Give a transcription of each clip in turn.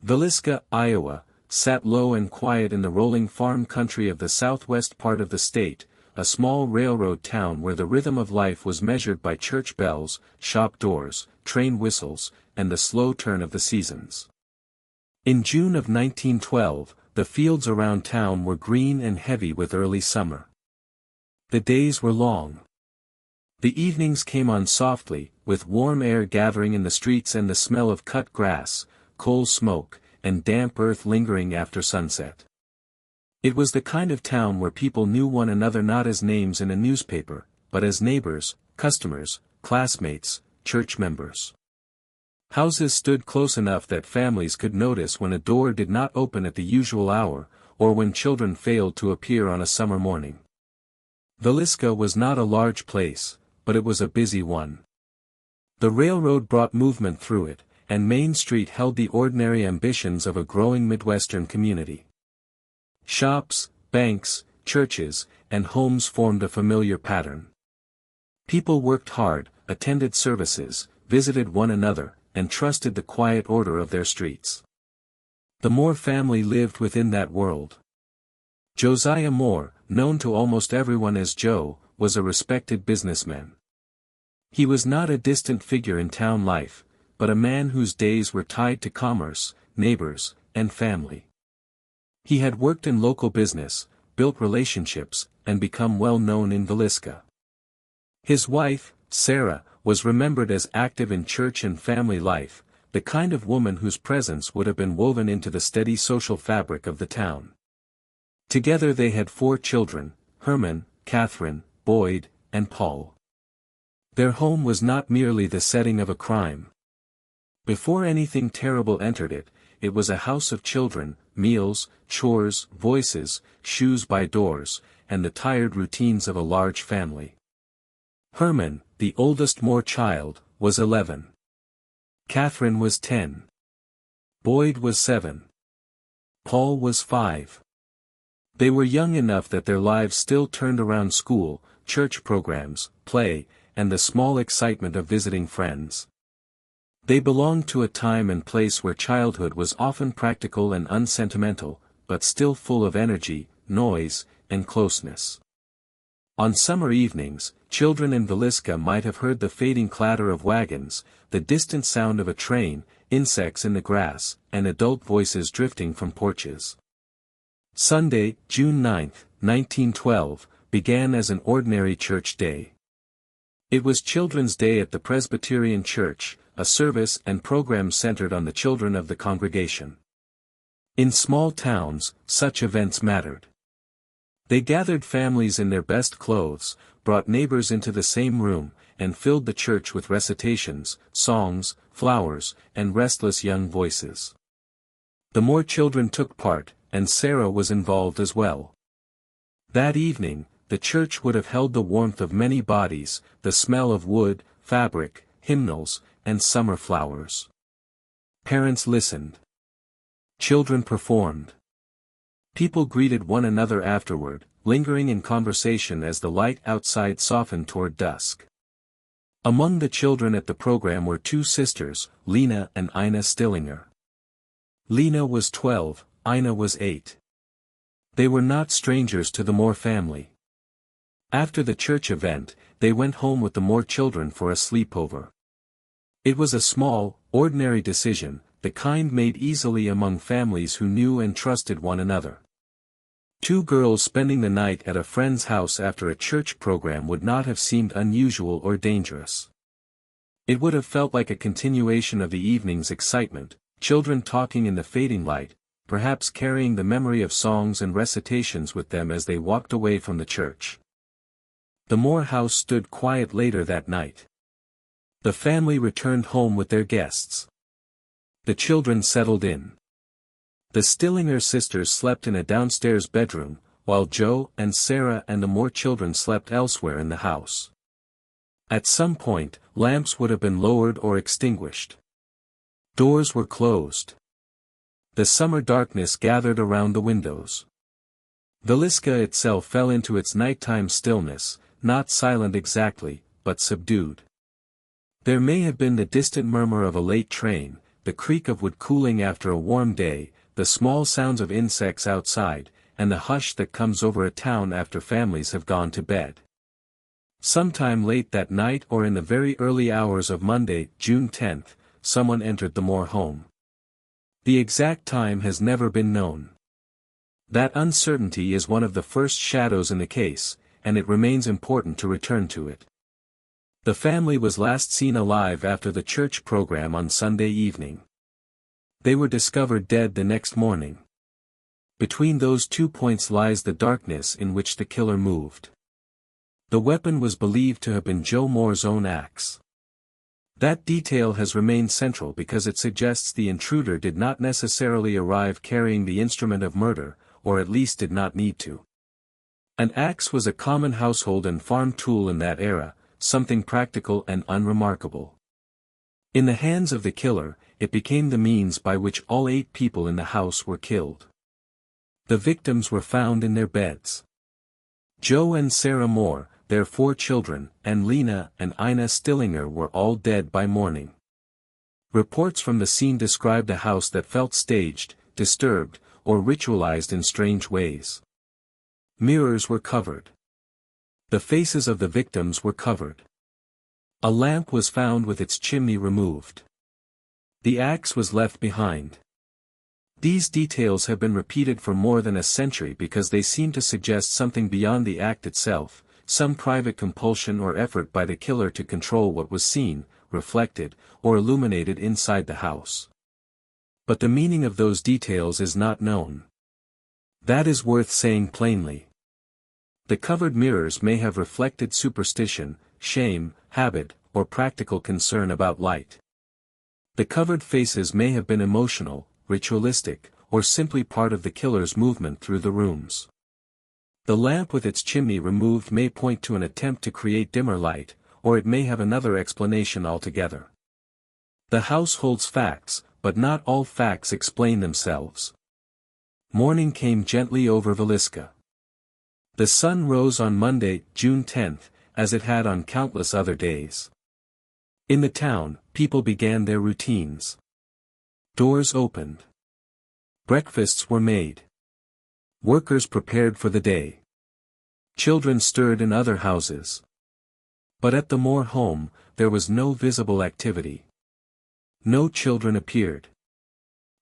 Villisca, Iowa, sat low and quiet in the rolling farm country of the southwest part of the state, a small railroad town where the rhythm of life was measured by church bells, shop doors, train whistles, and the slow turn of the seasons. In June of 1912, the fields around town were green and heavy with early summer. The days were long. The evenings came on softly, with warm air gathering in the streets and the smell of cut grass, coal smoke, and damp earth lingering after sunset. It was the kind of town where people knew one another not as names in a newspaper, but as neighbors, customers, classmates, church members. Houses stood close enough that families could notice when a door did not open at the usual hour, or when children failed to appear on a summer morning. Villisca was not a large place, but it was a busy one. The railroad brought movement through it, and Main Street held the ordinary ambitions of a growing Midwestern community. Shops, banks, churches, and homes formed a familiar pattern. People worked hard, attended services, visited one another, and trusted the quiet order of their streets. The Moore family lived within that world. Josiah Moore, known to almost everyone as Joe, was a respected businessman. He was not a distant figure in town life, but a man whose days were tied to commerce, neighbors, and family. He had worked in local business, built relationships, and become well known in Villisca. His wife, Sarah, was remembered as active in church and family life, the kind of woman whose presence would have been woven into the steady social fabric of the town. Together they had 4 children, Herman, Catherine, Boyd, and Paul. Their home was not merely the setting of a crime. Before anything terrible entered it, it was a house of children, meals, chores, voices, shoes by doors, and the tired routines of a large family. Herman, the oldest Moore child, was 11. Catherine was 10. Boyd was 7. Paul was 5. They were young enough that their lives still turned around school, church programs, play, and the small excitement of visiting friends. They belonged to a time and place where childhood was often practical and unsentimental, but still full of energy, noise, and closeness. On summer evenings, children in Villisca might have heard the fading clatter of wagons, the distant sound of a train, insects in the grass, and adult voices drifting from porches. Sunday, June 9, 1912, began as an ordinary church day. It was Children's Day at the Presbyterian Church, a service and program centered on the children of the congregation. In small towns, such events mattered. They gathered families in their best clothes, brought neighbors into the same room, and filled the church with recitations, songs, flowers, and restless young voices. The Moore children took part, and Sarah was involved as well. That evening, the church would have held the warmth of many bodies, the smell of wood, fabric, hymnals, and summer flowers. Parents listened. Children performed. People greeted one another afterward, lingering in conversation as the light outside softened toward dusk. Among the children at the program were 2 sisters, Lena and Ina Stillinger. Lena was 12, Ina was 8. They were not strangers to the Moore family. After the church event, they went home with the Moore children for a sleepover. It was a small, ordinary decision, the kind made easily among families who knew and trusted one another. 2 girls spending the night at a friend's house after a church program would not have seemed unusual or dangerous. It would have felt like a continuation of the evening's excitement, children talking in the fading light, perhaps carrying the memory of songs and recitations with them as they walked away from the church. The Moore house stood quiet later that night. The family returned home with their guests. The children settled in. The Stillinger sisters slept in a downstairs bedroom, while Joe and Sarah and the Moore children slept elsewhere in the house. At some point, lamps would have been lowered or extinguished. Doors were closed. The summer darkness gathered around the windows. Villisca itself fell into its nighttime stillness, not silent exactly, but subdued. There may have been the distant murmur of a late train, the creak of wood cooling after a warm day, the small sounds of insects outside, and the hush that comes over a town after families have gone to bed. Sometime late that night or in the very early hours of Monday, June 10th, someone entered the Moore home. The exact time has never been known. That uncertainty is one of the first shadows in the case, and it remains important to return to it. The family was last seen alive after the church program on Sunday evening. They were discovered dead the next morning. Between those 2 points lies the darkness in which the killer moved. The weapon was believed to have been Joe Moore's own axe. That detail has remained central because it suggests the intruder did not necessarily arrive carrying the instrument of murder, or at least did not need to. An axe was a common household and farm tool in that era, something practical and unremarkable. In the hands of the killer, it became the means by which all 8 people in the house were killed. The victims were found in their beds. Joe and Sarah Moore, their 4 children, and Lena and Ina Stillinger were all dead by morning. Reports from the scene described a house that felt staged, disturbed, or ritualized in strange ways. Mirrors were covered. The faces of the victims were covered. A lamp was found with its chimney removed. The axe was left behind. These details have been repeated for more than a century because they seem to suggest something beyond the act itself, some private compulsion or effort by the killer to control what was seen, reflected, or illuminated inside the house. But the meaning of those details is not known. That is worth saying plainly. The covered mirrors may have reflected superstition, shame, habit, or practical concern about light. The covered faces may have been emotional, ritualistic, or simply part of the killer's movement through the rooms. The lamp with its chimney removed may point to an attempt to create dimmer light, or it may have another explanation altogether. The house holds facts, but not all facts explain themselves. Morning came gently over Villisca. The sun rose on Monday, June 10th, as it had on countless other days. In the town, people began their routines. Doors opened. Breakfasts were made. Workers prepared for the day. Children stirred in other houses. But at the Moore home, there was no visible activity. No children appeared.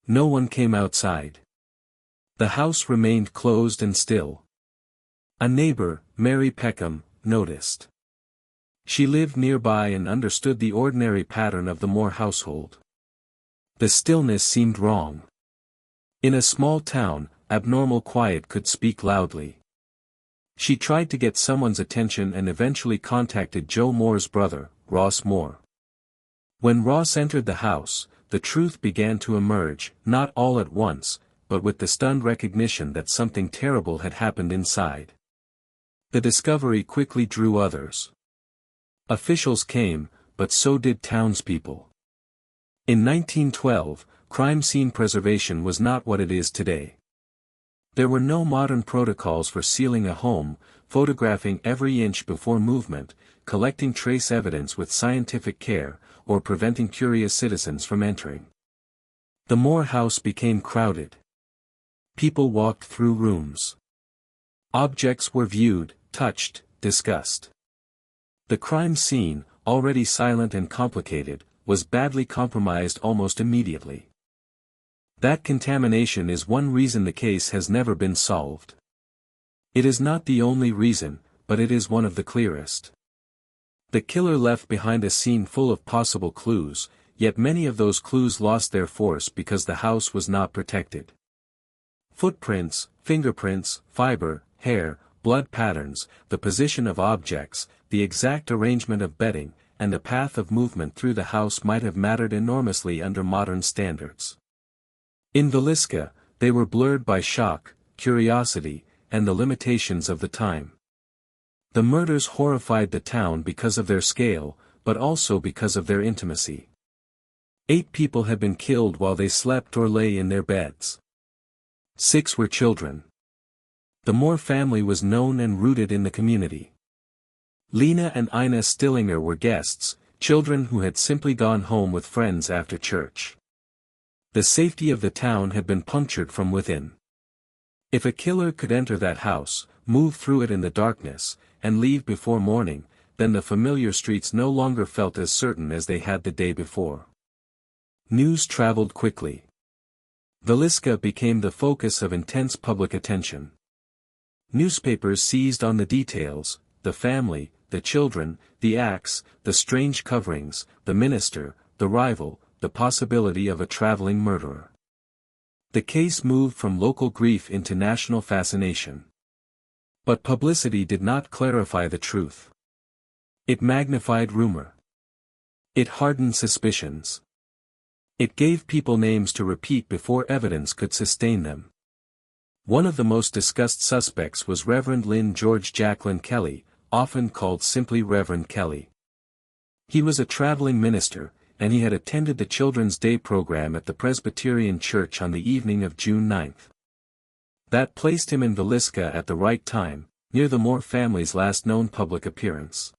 No one came outside. The house remained closed and still. A neighbor, Mary Peckham, noticed. She lived nearby and understood the ordinary pattern of the Moore household. The stillness seemed wrong. In a small town, abnormal quiet could speak loudly. She tried to get someone's attention and eventually contacted Joe Moore's brother, Ross Moore. When Ross entered the house, the truth began to emerge, not all at once, but with the stunned recognition that something terrible had happened inside. The discovery quickly drew others. Officials came, but so did townspeople. In 1912, crime scene preservation was not what it is today. There were no modern protocols for sealing a home, photographing every inch before movement, collecting trace evidence with scientific care, or preventing curious citizens from entering. The Moore house became crowded. People walked through rooms. Objects were viewed, touched, discussed. The crime scene, already silent and complicated, was badly compromised almost immediately. That contamination is one reason the case has never been solved. It is not the only reason, but it is one of the clearest. The killer left behind a scene full of possible clues, yet many of those clues lost their force because the house was not protected. Footprints, fingerprints, fiber, hair, blood patterns, the position of objects, the exact arrangement of bedding, and the path of movement through the house might have mattered enormously under modern standards. In Villisca, they were blurred by shock, curiosity, and the limitations of the time. The murders horrified the town because of their scale, but also because of their intimacy. 8 people had been killed while they slept or lay in their beds. 6 were children. The Moore family was known and rooted in the community. Lena and Ina Stillinger were guests, children who had simply gone home with friends after church. The safety of the town had been punctured from within. If a killer could enter that house, move through it in the darkness, and leave before morning, then the familiar streets no longer felt as certain as they had the day before. News traveled quickly. Villisca became the focus of intense public attention. Newspapers seized on the details: the family, the children, the axe, the strange coverings, the minister, the rival, the possibility of a traveling murderer. The case moved from local grief into national fascination. But publicity did not clarify the truth. It magnified rumor. It hardened suspicions. It gave people names to repeat before evidence could sustain them. One of the most discussed suspects was Reverend Lynn George Jacqueline Kelly, often called simply Reverend Kelly. He was a traveling minister, and he had attended the Children's Day program at the Presbyterian Church on the evening of June 9. That placed him in Villisca at the right time, near the Moore family's last known public appearance.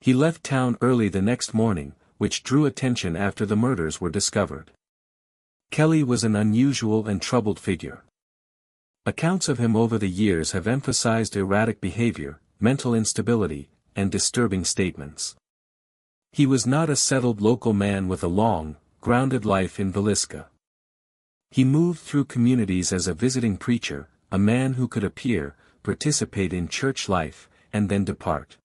He left town early the next morning, which drew attention after the murders were discovered. Kelly was an unusual and troubled figure. Accounts of him over the years have emphasized erratic behavior, mental instability, and disturbing statements. He was not a settled local man with a long, grounded life in Villisca. He moved through communities as a visiting preacher, a man who could appear, participate in church life, and then depart.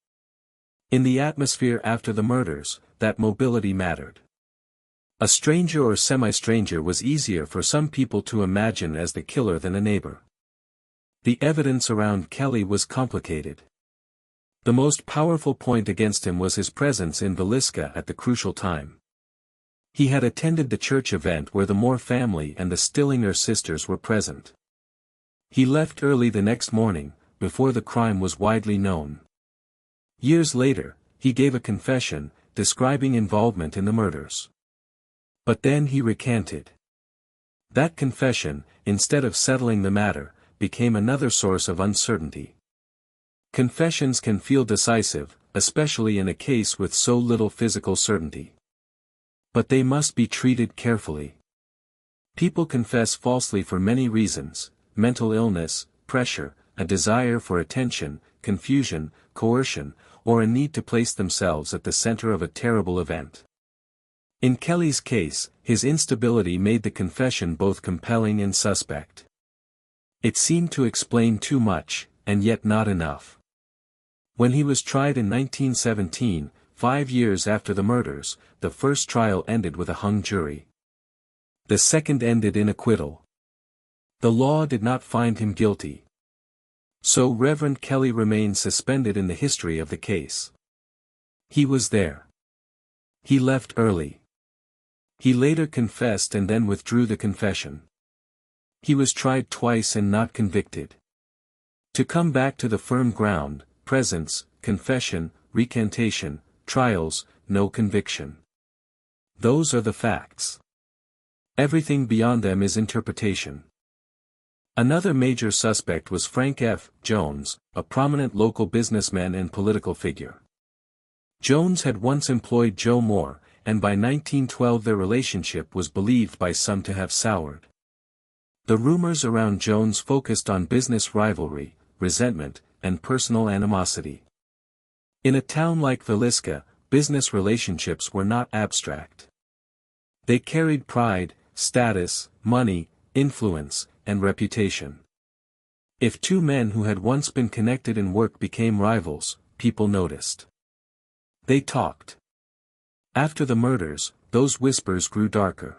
In the atmosphere after the murders, that mobility mattered. A stranger or semi-stranger was easier for some people to imagine as the killer than a neighbor. The evidence around Kelly was complicated. The most powerful point against him was his presence in Villisca at the crucial time. He had attended the church event where the Moore family and the Stillinger sisters were present. He left early the next morning, before the crime was widely known. Years later, he gave a confession, describing involvement in the murders. But then he recanted. That confession, instead of settling the matter, became another source of uncertainty. Confessions can feel decisive, especially in a case with so little physical certainty. But they must be treated carefully. People confess falsely for many reasons: mental illness, pressure, a desire for attention, confusion, coercion, or a need to place themselves at the center of a terrible event. In Kelly's case, his instability made the confession both compelling and suspect. It seemed to explain too much, and yet not enough. When he was tried in 1917, 5 years after the murders, the first trial ended with a hung jury. The second ended in acquittal. The law did not find him guilty. So Reverend Kelly remained suspended in the history of the case. He was there. He left early. He later confessed and then withdrew the confession. He was tried twice and not convicted. To come back to the firm ground: presence, confession, recantation, trials, no conviction. Those are the facts. Everything beyond them is interpretation. Another major suspect was Frank F. Jones, a prominent local businessman and political figure. Jones had once employed Joe Moore, and by 1912 their relationship was believed by some to have soured. The rumors around Jones focused on business rivalry, resentment, and personal animosity. In a town like Villisca, business relationships were not abstract. They carried pride, status, money, influence, and reputation. If two men who had once been connected in work became rivals, people noticed. They talked. After the murders, those whispers grew darker.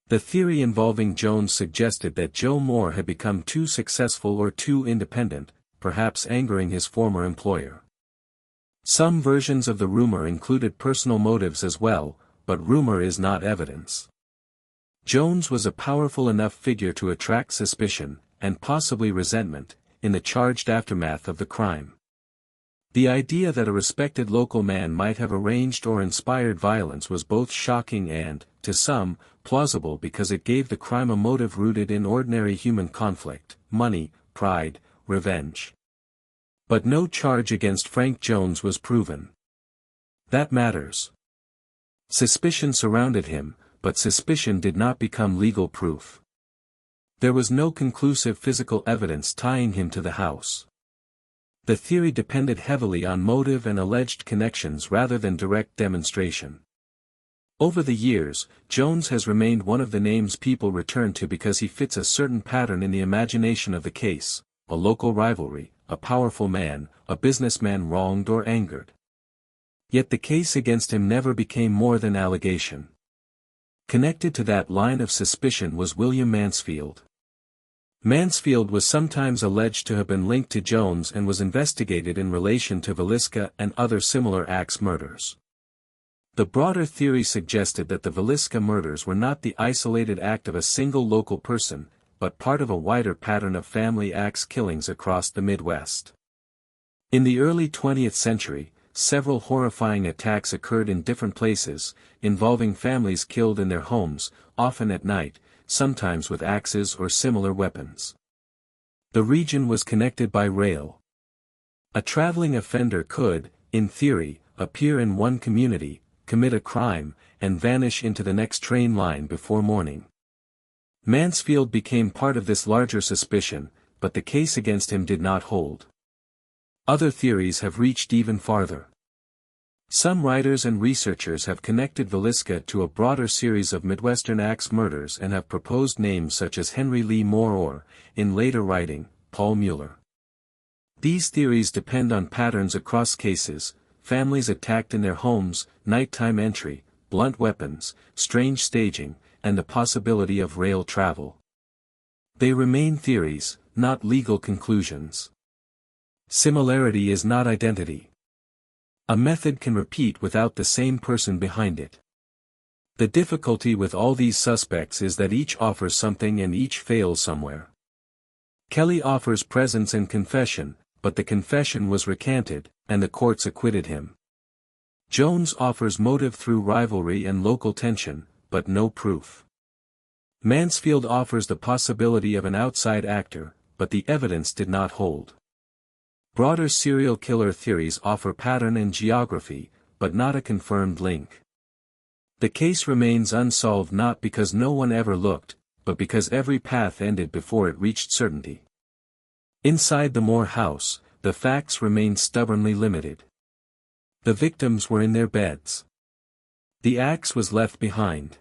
The theory involving Jones suggested that Joe Moore had become too successful or too independent, perhaps angering his former employer. Some versions of the rumor included personal motives as well, but rumor is not evidence. Jones was a powerful enough figure to attract suspicion, and possibly resentment, in the charged aftermath of the crime. The idea that a respected local man might have arranged or inspired violence was both shocking and, to some, plausible because it gave the crime a motive rooted in ordinary human conflict: money, pride, revenge. But no charge against Frank Jones was proven. That matters. Suspicion surrounded him, but suspicion did not become legal proof. There was no conclusive physical evidence tying him to the house. The theory depended heavily on motive and alleged connections rather than direct demonstration. Over the years, Jones has remained one of the names people return to because he fits a certain pattern in the imagination of the case: a local rivalry, a powerful man, a businessman wronged or angered. Yet the case against him never became more than allegation. Connected to that line of suspicion was William Mansfield. Mansfield was sometimes alleged to have been linked to Jones and was investigated in relation to Villisca and other similar axe murders. The broader theory suggested that the Villisca murders were not the isolated act of a single local person, but part of a wider pattern of family axe killings across the Midwest. In the early 20th century, several horrifying attacks occurred in different places, involving families killed in their homes, often at night, sometimes with axes or similar weapons. The region was connected by rail. A traveling offender could, in theory, appear in one community, commit a crime, and vanish into the next train line before morning. Mansfield became part of this larger suspicion, but the case against him did not hold. Other theories have reached even farther. Some writers and researchers have connected Villisca to a broader series of Midwestern axe murders and have proposed names such as Henry Lee Moore or, in later writing, Paul Mueller. These theories depend on patterns across cases: families attacked in their homes, nighttime entry, blunt weapons, strange staging, and the possibility of rail travel. They remain theories, not legal conclusions. Similarity is not identity. A method can repeat without the same person behind it. The difficulty with all these suspects is that each offers something and each fails somewhere. Kelly offers presence and confession, but the confession was recanted, and the courts acquitted him. Jones offers motive through rivalry and local tension, but no proof. Mansfield offers the possibility of an outside actor, but the evidence did not hold. Broader serial killer theories offer pattern and geography, but not a confirmed link. The case remains unsolved not because no one ever looked, but because every path ended before it reached certainty. Inside the Moore house, the facts remained stubbornly limited. The victims were in their beds. The axe was left behind.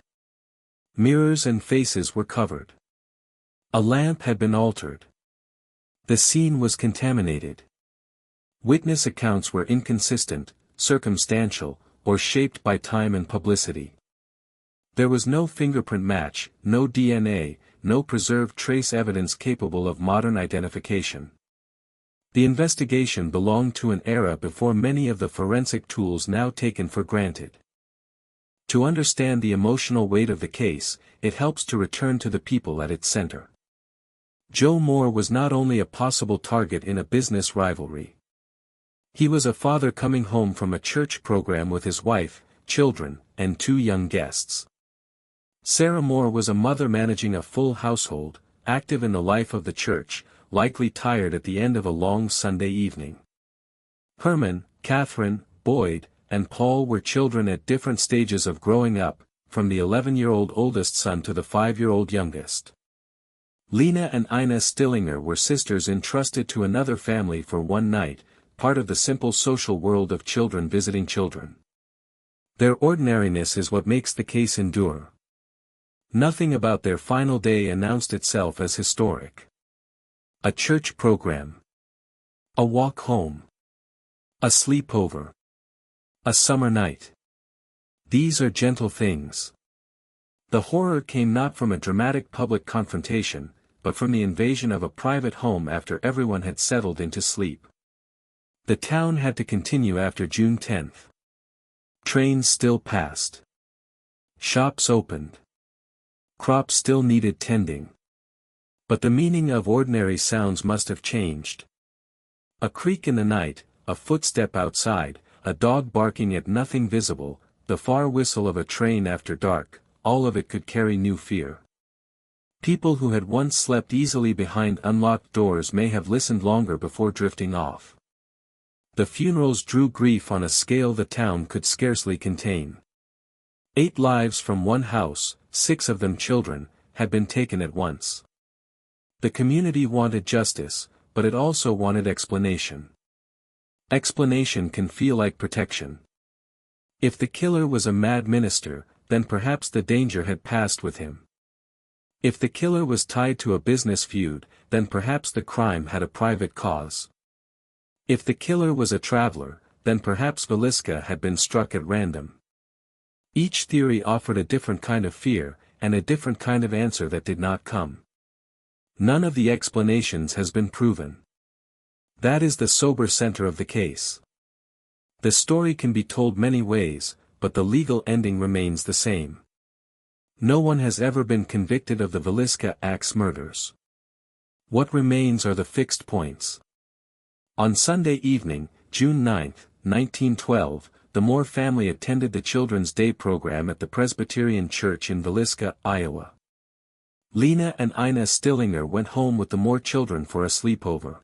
Mirrors and faces were covered. A lamp had been altered. The scene was contaminated. Witness accounts were inconsistent, circumstantial, or shaped by time and publicity. There was no fingerprint match, no DNA, no preserved trace evidence capable of modern identification. The investigation belonged to an era before many of the forensic tools now taken for granted. To understand the emotional weight of the case, it helps to return to the people at its center. Joe Moore was not only a possible target in a business rivalry. He was a father coming home from a church program with his wife, children, and 2 young guests. Sarah Moore was a mother managing a full household, active in the life of the church, likely tired at the end of a long Sunday evening. Herman, Catherine, Boyd, and Paul were children at different stages of growing up, from the 11-year-old oldest son to the 5-year-old youngest. Lena and Ina Stillinger were sisters entrusted to another family for one night, part of the simple social world of children visiting children. Their ordinariness is what makes the case endure. Nothing about their final day announced itself as historic. A church program. A walk home. A sleepover. A summer night. These are gentle things. The horror came not from a dramatic public confrontation, but from the invasion of a private home after everyone had settled into sleep. The town had to continue after June 10th. Trains still passed. Shops opened. Crops still needed tending. But the meaning of ordinary sounds must have changed. A creak in the night, a footstep outside, a dog barking at nothing visible, the far whistle of a train after dark, all of it could carry new fear. People who had once slept easily behind unlocked doors may have listened longer before drifting off. The funerals drew grief on a scale the town could scarcely contain. 8 lives from one house, 6 of them children, had been taken at once. The community wanted justice, but it also wanted explanation. Explanation can feel like protection. If the killer was a mad minister, then perhaps the danger had passed with him. If the killer was tied to a business feud, then perhaps the crime had a private cause. If the killer was a traveler, then perhaps Villisca had been struck at random. Each theory offered a different kind of fear, and a different kind of answer that did not come. None of the explanations has been proven. That is the sober center of the case. The story can be told many ways, but the legal ending remains the same. No one has ever been convicted of the Villisca axe murders. What remains are the fixed points. On Sunday evening, June 9, 1912, the Moore family attended the Children's Day program at the Presbyterian Church in Villisca, Iowa. Lena and Ina Stillinger went home with the Moore children for a sleepover.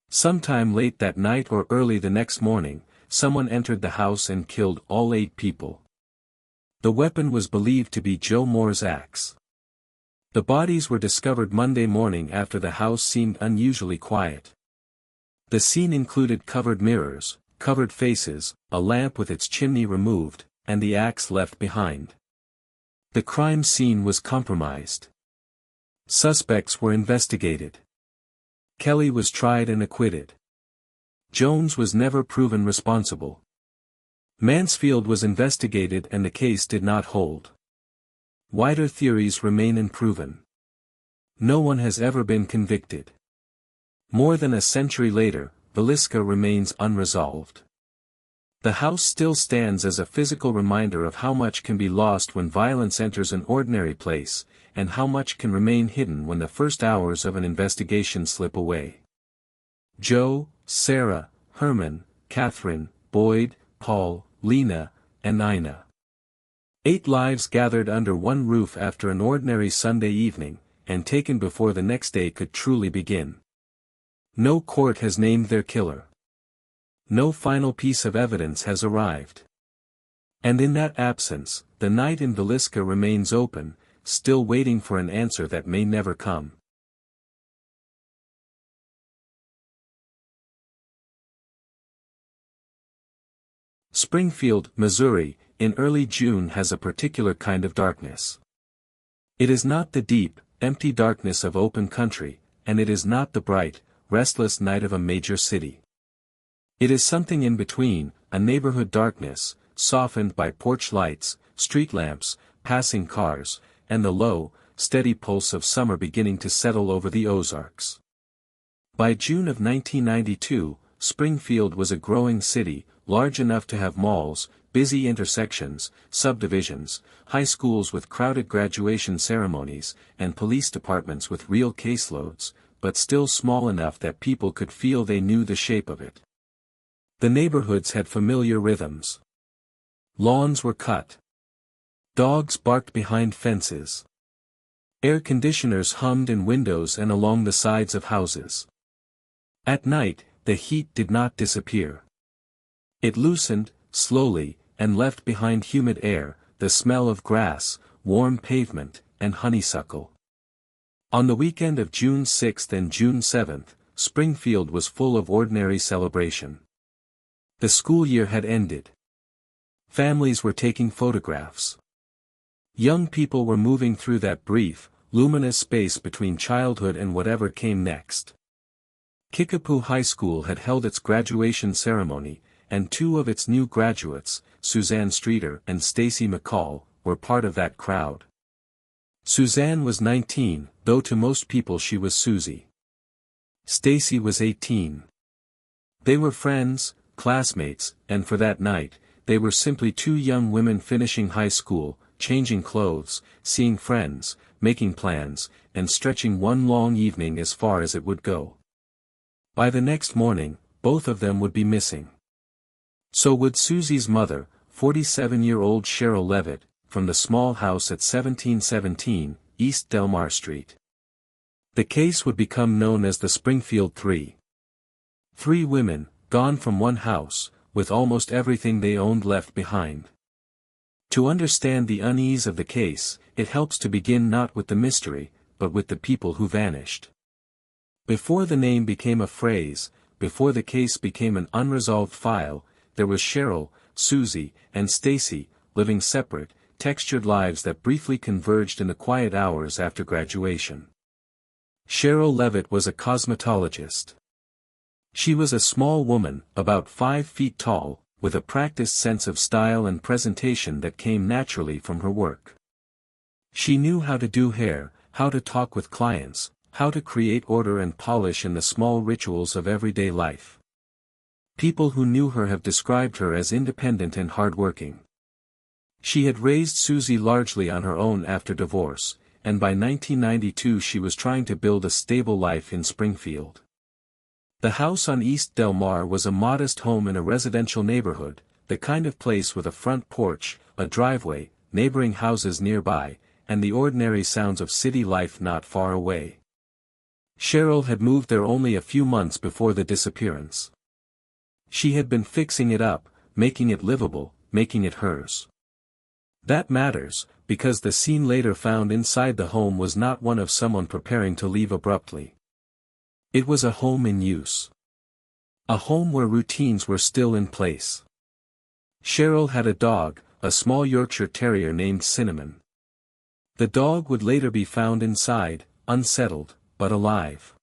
Sometime late that night or early the next morning, someone entered the house and killed all 8 people. The weapon was believed to be Joe Moore's axe. The bodies were discovered Monday morning after the house seemed unusually quiet. The scene included covered mirrors, covered faces, a lamp with its chimney removed, and the axe left behind. The crime scene was compromised. Suspects were investigated. Kelly was tried and acquitted. Jones was never proven responsible. Mansfield was investigated and the case did not hold. Wider theories remain unproven. No one has ever been convicted. More than a century later, Villisca remains unresolved. The house still stands as a physical reminder of how much can be lost when violence enters an ordinary place, and how much can remain hidden when the first hours of an investigation slip away. Joe, Sarah, Herman, Catherine, Boyd, Paul, Lena, and Ina. 8 lives gathered under one roof after an ordinary Sunday evening, and taken before the next day could truly begin. No court has named their killer. No final piece of evidence has arrived. And in that absence, the night in Villisca remains open, still waiting for an answer that may never come. Springfield, Missouri, in early June has a particular kind of darkness. It is not the deep, empty darkness of open country, and it is not the bright, restless night of a major city. It is something in between, a neighborhood darkness, softened by porch lights, street lamps, passing cars, and the low, steady pulse of summer beginning to settle over the Ozarks. By June of 1992, Springfield was a growing city, large enough to have malls, busy intersections, subdivisions, high schools with crowded graduation ceremonies, and police departments with real caseloads, but still small enough that people could feel they knew the shape of it. The neighborhoods had familiar rhythms. Lawns were cut. Dogs barked behind fences. Air conditioners hummed in windows and along the sides of houses. At night, the heat did not disappear. It loosened, slowly, and left behind humid air, the smell of grass, warm pavement, and honeysuckle. On the weekend of June 6 and June 7, Springfield was full of ordinary celebration. The school year had ended. Families were taking photographs. Young people were moving through that brief, luminous space between childhood and whatever came next. Kickapoo High School had held its graduation ceremony, and 2 of its new graduates, Suzanne Streeter and Stacy McCall, were part of that crowd. Suzanne was 19, though to most people she was Susie. Stacy was 18. They were friends, classmates, and for that night, they were simply 2 young women finishing high school, changing clothes, seeing friends, making plans, and stretching one long evening as far as it would go. By the next morning, both of them would be missing. So would Susie's mother, 47-year-old Cheryl Levitt, from the small house at 1717, East Delmar Street. The case would become known as the Springfield Three. 3 women, gone from one house, with almost everything they owned left behind. To understand the unease of the case, it helps to begin not with the mystery, but with the people who vanished. Before the name became a phrase, before the case became an unresolved file, there was Cheryl, Susie, and Stacy, living separate, textured lives that briefly converged in the quiet hours after graduation. Cheryl Levitt was a cosmetologist. She was a small woman, about 5 feet tall, with a practiced sense of style and presentation that came naturally from her work. She knew how to do hair, how to talk with clients, how to create order and polish in the small rituals of everyday life. People who knew her have described her as independent and hardworking. She had raised Susie largely on her own after divorce, and by 1992 she was trying to build a stable life in Springfield. The house on East Del Mar was a modest home in a residential neighborhood, the kind of place with a front porch, a driveway, neighboring houses nearby, and the ordinary sounds of city life not far away. Cheryl had moved there only a few months before the disappearance. She had been fixing it up, making it livable, making it hers. That matters, because the scene later found inside the home was not one of someone preparing to leave abruptly. It was a home in use. A home where routines were still in place. Cheryl had a dog, a small Yorkshire Terrier named Cinnamon. The dog would later be found inside, unsettled, but alive.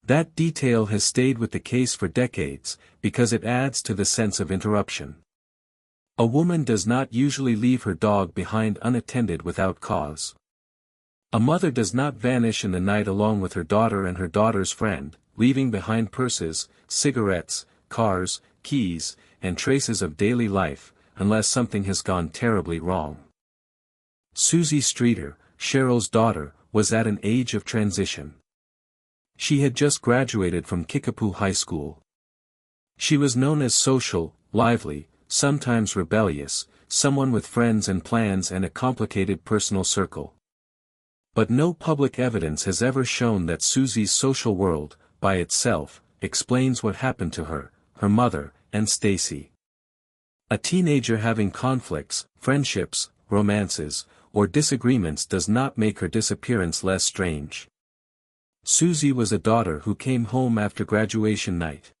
That detail has stayed with the case for decades, because it adds to the sense of interruption. A woman does not usually leave her dog behind unattended without cause. A mother does not vanish in the night along with her daughter and her daughter's friend, leaving behind purses, cigarettes, cars, keys, and traces of daily life, unless something has gone terribly wrong. Susie Streeter, Cheryl's daughter, was at an age of transition. She had just graduated from Kickapoo High School. She was known as social, lively, sometimes rebellious, someone with friends and plans and a complicated personal circle. But no public evidence has ever shown that Susie's social world, by itself, explains what happened to her, her mother, and Stacy. A teenager having conflicts, friendships, romances, or disagreements does not make her disappearance less strange. Susie was a daughter who came home after graduation night.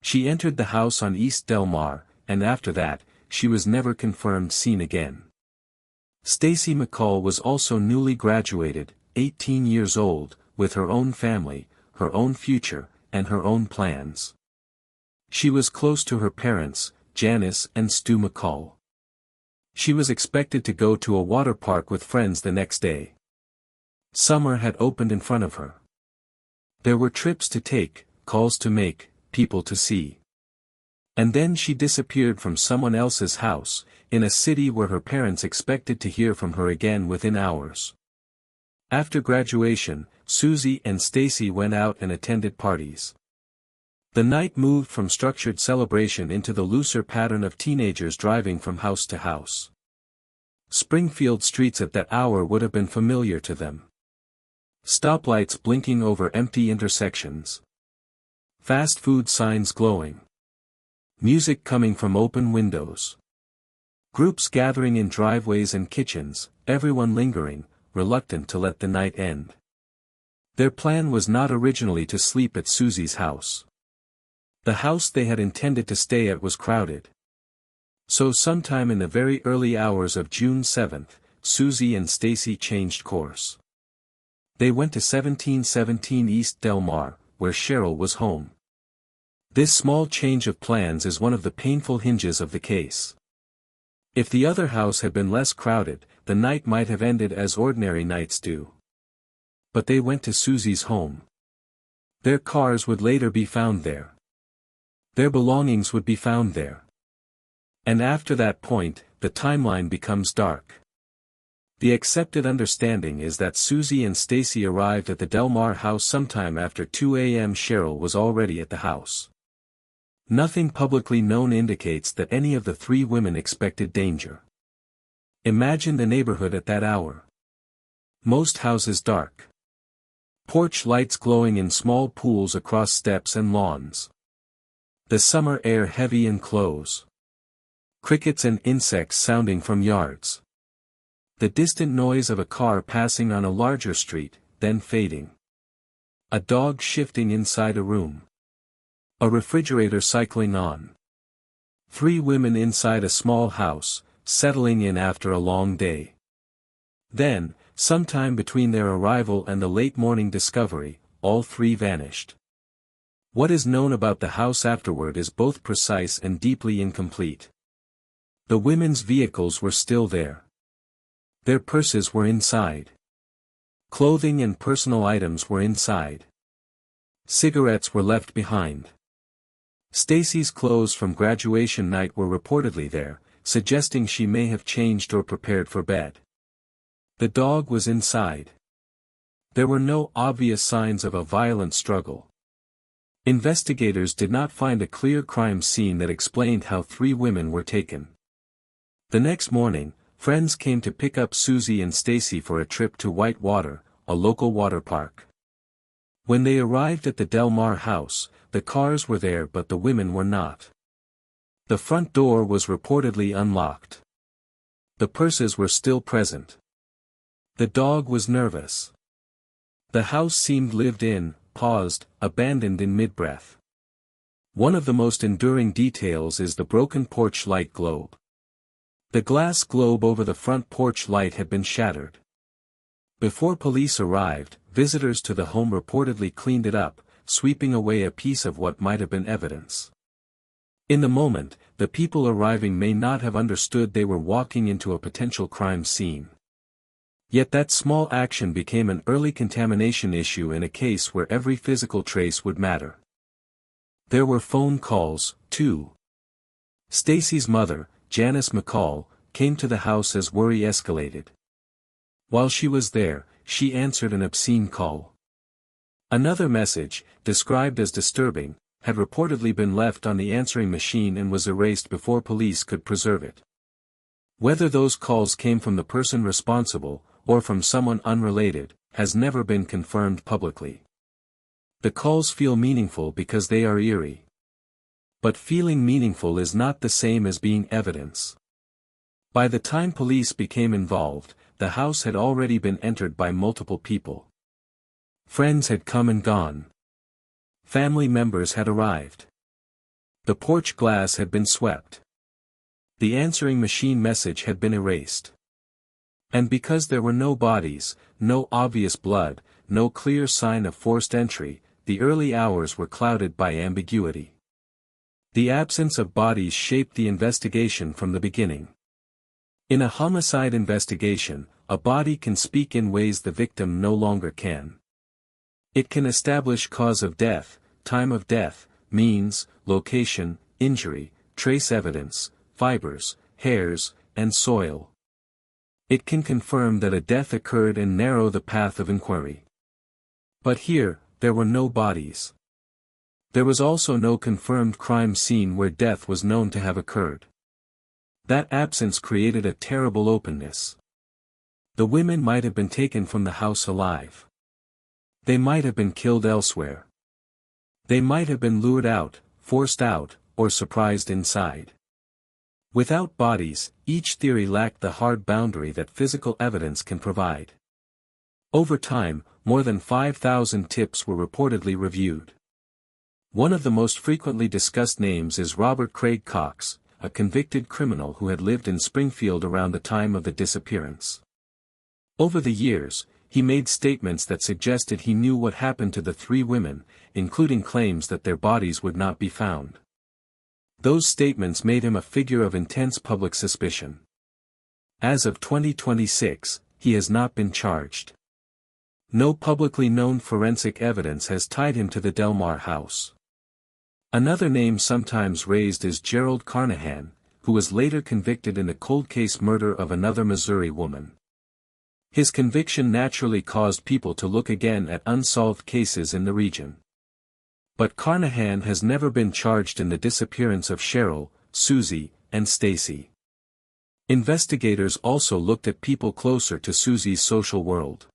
She entered the house on East Del Mar, and after that, she was never confirmed seen again. Stacy McCall was also newly graduated, 18 years old, with her own family, her own future, and her own plans. She was close to her parents, Janice and Stu McCall. She was expected to go to a water park with friends the next day. Summer had opened in front of her. There were trips to take, calls to make, people to see. And then she disappeared from someone else's house, in a city where her parents expected to hear from her again within hours. After graduation, Susie and Stacy went out and attended parties. The night moved from structured celebration into the looser pattern of teenagers driving from house to house. Springfield streets at that hour would have been familiar to them. Stoplights blinking over empty intersections. Fast food signs glowing. Music coming from open windows. Groups gathering in driveways and kitchens, everyone lingering, reluctant to let the night end. Their plan was not originally to sleep at Susie's house. The house they had intended to stay at was crowded. So sometime in the very early hours of June 7th, Susie and Stacy changed course. They went to 1717 East Del Mar, where Cheryl was home. This small change of plans is one of the painful hinges of the case. If the other house had been less crowded, the night might have ended as ordinary nights do. But they went to Susie's home. Their cars would later be found there. Their belongings would be found there. And after that point, the timeline becomes dark. The accepted understanding is that Susie and Stacy arrived at the Del Mar house sometime after 2 a.m. Cheryl was already at the house. Nothing publicly known indicates that any of the three women expected danger. Imagine the neighborhood at that hour. Most houses dark. Porch lights glowing in small pools across steps and lawns. The summer air heavy and close. Crickets and insects sounding from yards. The distant noise of a car passing on a larger street, then fading. A dog shifting inside a room. A refrigerator cycling on. 3 women inside a small house, settling in after a long day. Then, sometime between their arrival and the late morning discovery, all 3 vanished. What is known about the house afterward is both precise and deeply incomplete. The women's vehicles were still there. Their purses were inside. Clothing and personal items were inside. Cigarettes were left behind. Stacy's clothes from graduation night were reportedly there, suggesting she may have changed or prepared for bed. The dog was inside. There were no obvious signs of a violent struggle. Investigators did not find a clear crime scene that explained how 3 women were taken. The next morning, friends came to pick up Susie and Stacy for a trip to Whitewater, a local water park. When they arrived at the Del Mar house, the cars were there but the women were not. The front door was reportedly unlocked. The purses were still present. The dog was nervous. The house seemed lived in, paused, abandoned in mid-breath. One of the most enduring details is the broken porch light globe. The glass globe over the front porch light had been shattered. Before police arrived, visitors to the home reportedly cleaned it up, sweeping away a piece of what might have been evidence. In the moment, the people arriving may not have understood they were walking into a potential crime scene. Yet that small action became an early contamination issue in a case where every physical trace would matter. There were phone calls, too. Stacy's mother, Janice McCall, came to the house as worry escalated. While she was there, she answered an obscene call. Another message, described as disturbing, had reportedly been left on the answering machine and was erased before police could preserve it. Whether those calls came from the person responsible, or from someone unrelated, has never been confirmed publicly. The calls feel meaningful because they are eerie. But feeling meaningful is not the same as being evidence. By the time police became involved, the house had already been entered by multiple people. Friends had come and gone. Family members had arrived. The porch glass had been swept. The answering machine message had been erased. And because there were no bodies, no obvious blood, no clear sign of forced entry, the early hours were clouded by ambiguity. The absence of bodies shaped the investigation from the beginning. In a homicide investigation, a body can speak in ways the victim no longer can. It can establish cause of death, time of death, means, location, injury, trace evidence, fibers, hairs, and soil. It can confirm that a death occurred and narrow the path of inquiry. But here, there were no bodies. There was also no confirmed crime scene where death was known to have occurred. That absence created a terrible openness. The women might have been taken from the house alive. They might have been killed elsewhere. They might have been lured out, forced out, or surprised inside. Without bodies, each theory lacked the hard boundary that physical evidence can provide. Over time, more than 5,000 tips were reportedly reviewed. One of the most frequently discussed names is Robert Craig Cox, a convicted criminal who had lived in Springfield around the time of the disappearance. Over the years, he made statements that suggested he knew what happened to the 3 women, including claims that their bodies would not be found. Those statements made him a figure of intense public suspicion. As of 2026, he has not been charged. No publicly known forensic evidence has tied him to the Del Mar house. Another name sometimes raised is Gerald Carnahan, who was later convicted in the cold case murder of another Missouri woman. His conviction naturally caused people to look again at unsolved cases in the region. But Carnahan has never been charged in the disappearance of Cheryl, Susie, and Stacy. Investigators also looked at people closer to Susie's social world.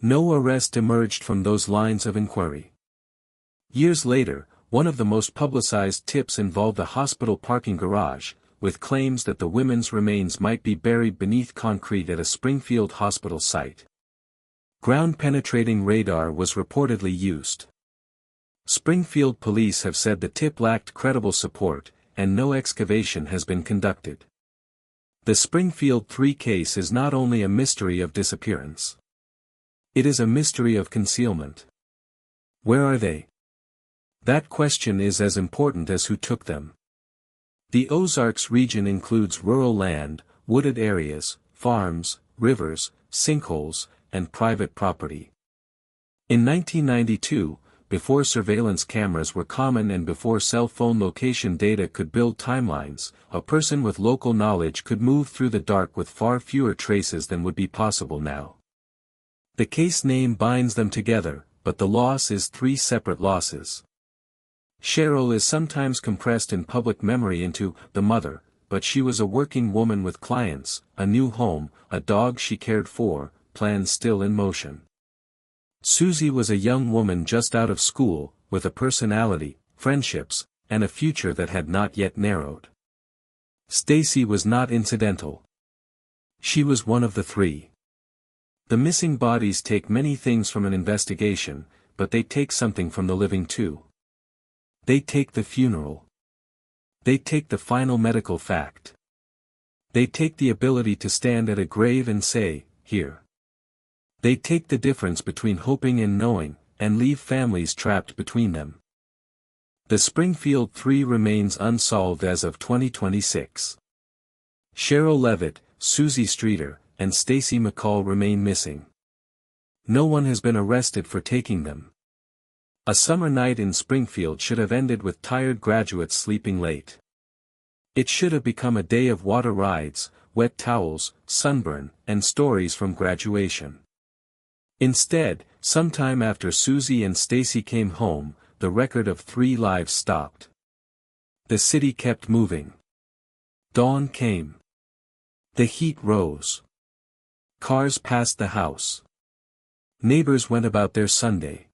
No arrest emerged from those lines of inquiry. Years later, one of the most publicized tips involved a hospital parking garage, with claims that the women's remains might be buried beneath concrete at a Springfield hospital site. Ground-penetrating radar was reportedly used. Springfield police have said the tip lacked credible support, and no excavation has been conducted. The Springfield Three case is not only a mystery of disappearance. It is a mystery of concealment. Where are they? That question is as important as who took them. The Ozarks region includes rural land, wooded areas, farms, rivers, sinkholes, and private property. In 1992, before surveillance cameras were common and before cell phone location data could build timelines, a person with local knowledge could move through the dark with far fewer traces than would be possible now. The case name binds them together, but the loss is three separate losses. Cheryl is sometimes compressed in public memory into the mother, but she was a working woman with clients, a new home, a dog she cared for, plans still in motion. Susie was a young woman just out of school, with a personality, friendships, and a future that had not yet narrowed. Stacy was not incidental. She was one of the three. The missing bodies take many things from an investigation, but they take something from the living too. They take the funeral. They take the final medical fact. They take the ability to stand at a grave and say, "Here." They take the difference between hoping and knowing, and leave families trapped between them. The Springfield Three remains unsolved as of 2026. Cheryl Levitt, Susie Streeter, and Stacy McCall remain missing. No one has been arrested for taking them. A summer night in Springfield should have ended with tired graduates sleeping late. It should have become a day of water rides, wet towels, sunburn, and stories from graduation. Instead, sometime after Susie and Stacy came home, the record of 3 lives stopped. The city kept moving. Dawn came. The heat rose. Cars passed the house. Neighbors went about their Sunday.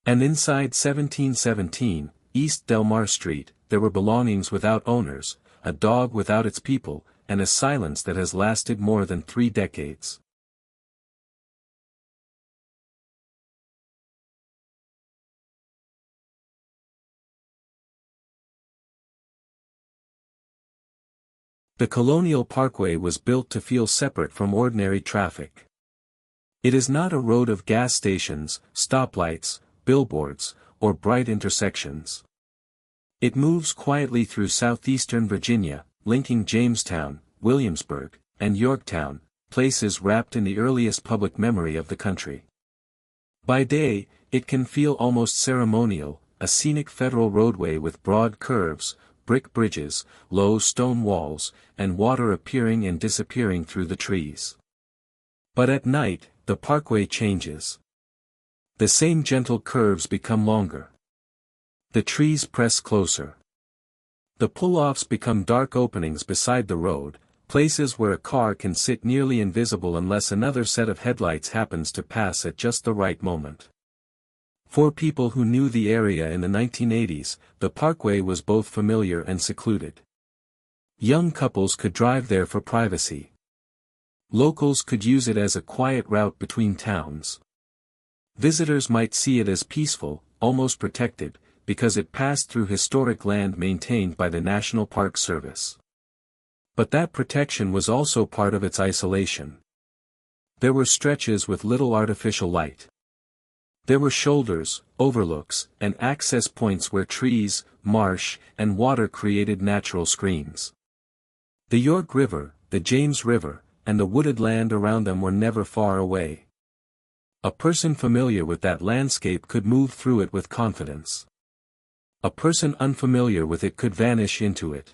And inside 1717, East Delmar Street, there were belongings without owners, a dog without its people, and a silence that has lasted more than 3 decades. The Colonial Parkway was built to feel separate from ordinary traffic. It is not a road of gas stations, stoplights, billboards, or bright intersections. It moves quietly through southeastern Virginia, linking Jamestown, Williamsburg, and Yorktown, places wrapped in the earliest public memory of the country. By day, it can feel almost ceremonial, a scenic federal roadway with broad curves, brick bridges, low stone walls, and water appearing and disappearing through the trees. But at night, the parkway changes. The same gentle curves become longer. The trees press closer. The pull-offs become dark openings beside the road, places where a car can sit nearly invisible unless another set of headlights happens to pass at just the right moment. For people who knew the area in the 1980s, the parkway was both familiar and secluded. Young couples could drive there for privacy. Locals could use it as a quiet route between towns. Visitors might see it as peaceful, almost protected, because it passed through historic land maintained by the National Park Service. But that protection was also part of its isolation. There were stretches with little artificial light. There were shoulders, overlooks, and access points where trees, marsh, and water created natural screens. The York River, the James River, and the wooded land around them were never far away. A person familiar with that landscape could move through it with confidence. A person unfamiliar with it could vanish into it.